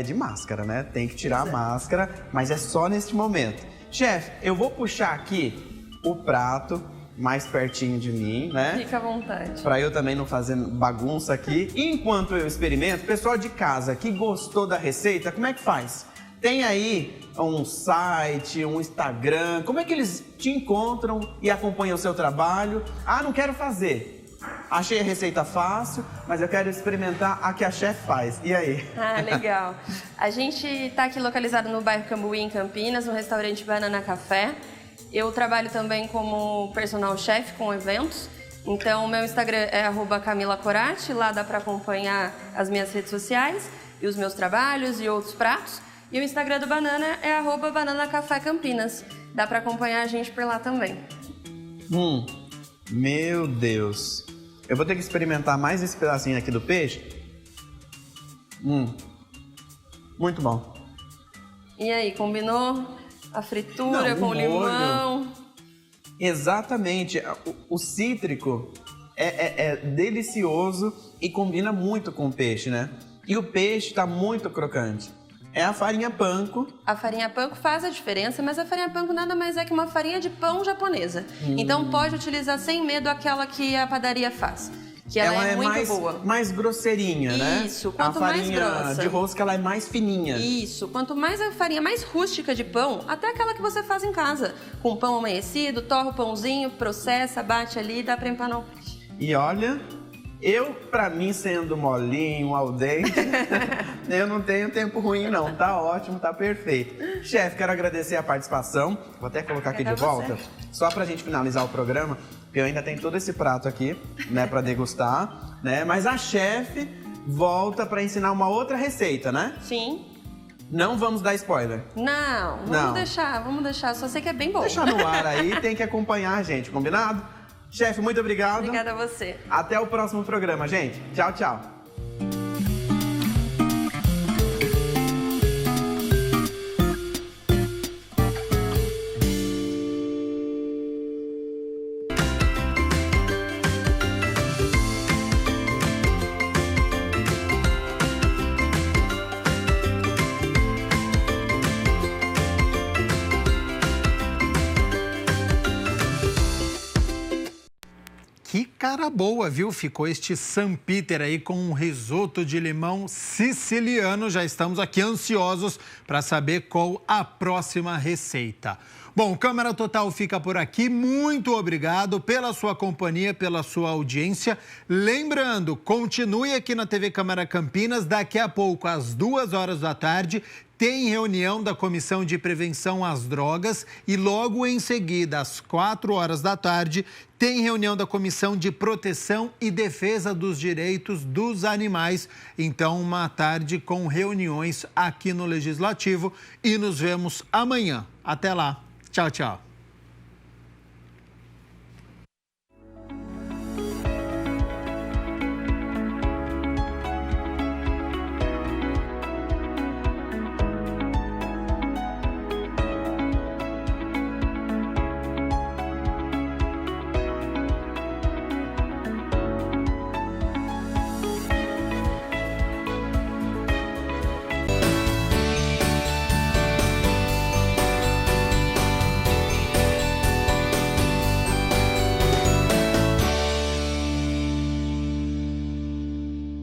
de máscara, né? Tem que tirar a máscara, mas é só neste momento. Chefe, eu vou puxar aqui o prato mais pertinho de mim, né? Fica à vontade. Para eu também não fazer bagunça aqui. Enquanto eu experimento, pessoal de casa que gostou da receita, como é que faz? Tem aí um site, um Instagram, como é que eles te encontram e acompanham o seu trabalho? Ah, não quero fazer. Achei a receita fácil, mas eu quero experimentar a que a chefe faz. E aí? Ah, legal. A gente está aqui localizado no bairro Cambuí, em Campinas, no restaurante Banana Café. Eu trabalho também como personal chef com eventos. Então, o meu Instagram é @CamilaCorati. Lá dá para acompanhar as minhas redes sociais e os meus trabalhos e outros pratos. E o Instagram do Banana é @BananaCaféCampinas. Dá para acompanhar a gente por lá também. Meu Deus. Eu vou ter que experimentar mais esse pedacinho aqui do peixe. Muito bom. E aí, combinou? A fritura com o limão? Exatamente. O cítrico é delicioso e combina muito com o peixe, né? E o peixe tá muito crocante. É a farinha panko. A farinha panko faz a diferença, mas a farinha panko nada mais é que uma farinha de pão japonesa. Então pode utilizar sem medo aquela que a padaria faz. Que ela é muito boa. Mais grosseirinha, né? Isso, quanto mais grossa. A farinha de rosca, ela é mais fininha. Isso, quanto mais a farinha mais rústica de pão, até aquela que você faz em casa. Com pão amanhecido, torra o pãozinho, processa, bate ali e dá pra empanar o peixe. E olha, pra mim, sendo molinho, al dente, eu não tenho tempo ruim não, tá ótimo, tá perfeito. Chefe, quero agradecer a participação, vou até colocar aqui de volta, só pra gente finalizar o programa, porque eu ainda tenho todo esse prato aqui, né, pra degustar, né, mas a chefe volta pra ensinar uma outra receita, né? Sim. Não vamos dar spoiler. Não, vamos deixar, só sei que é bem bom. Deixar no ar aí, tem que acompanhar a gente, combinado? Chefe, muito obrigado. Obrigada a você. Até o próximo programa, gente. Tchau, tchau. Que cara boa, viu? Ficou este San Peter aí com um risoto de limão siciliano. Já estamos aqui ansiosos para saber qual a próxima receita. Bom, Câmara Total fica por aqui. Muito obrigado pela sua companhia, pela sua audiência. Lembrando, continue aqui na TV Câmara Campinas. Daqui a pouco, às 2h da tarde, tem reunião da Comissão de Prevenção às Drogas e logo em seguida, às 4h da tarde, tem reunião da Comissão de Proteção e Defesa dos Direitos dos Animais. Então, uma tarde com reuniões aqui no Legislativo e nos vemos amanhã. Até lá. Tchau, tchau.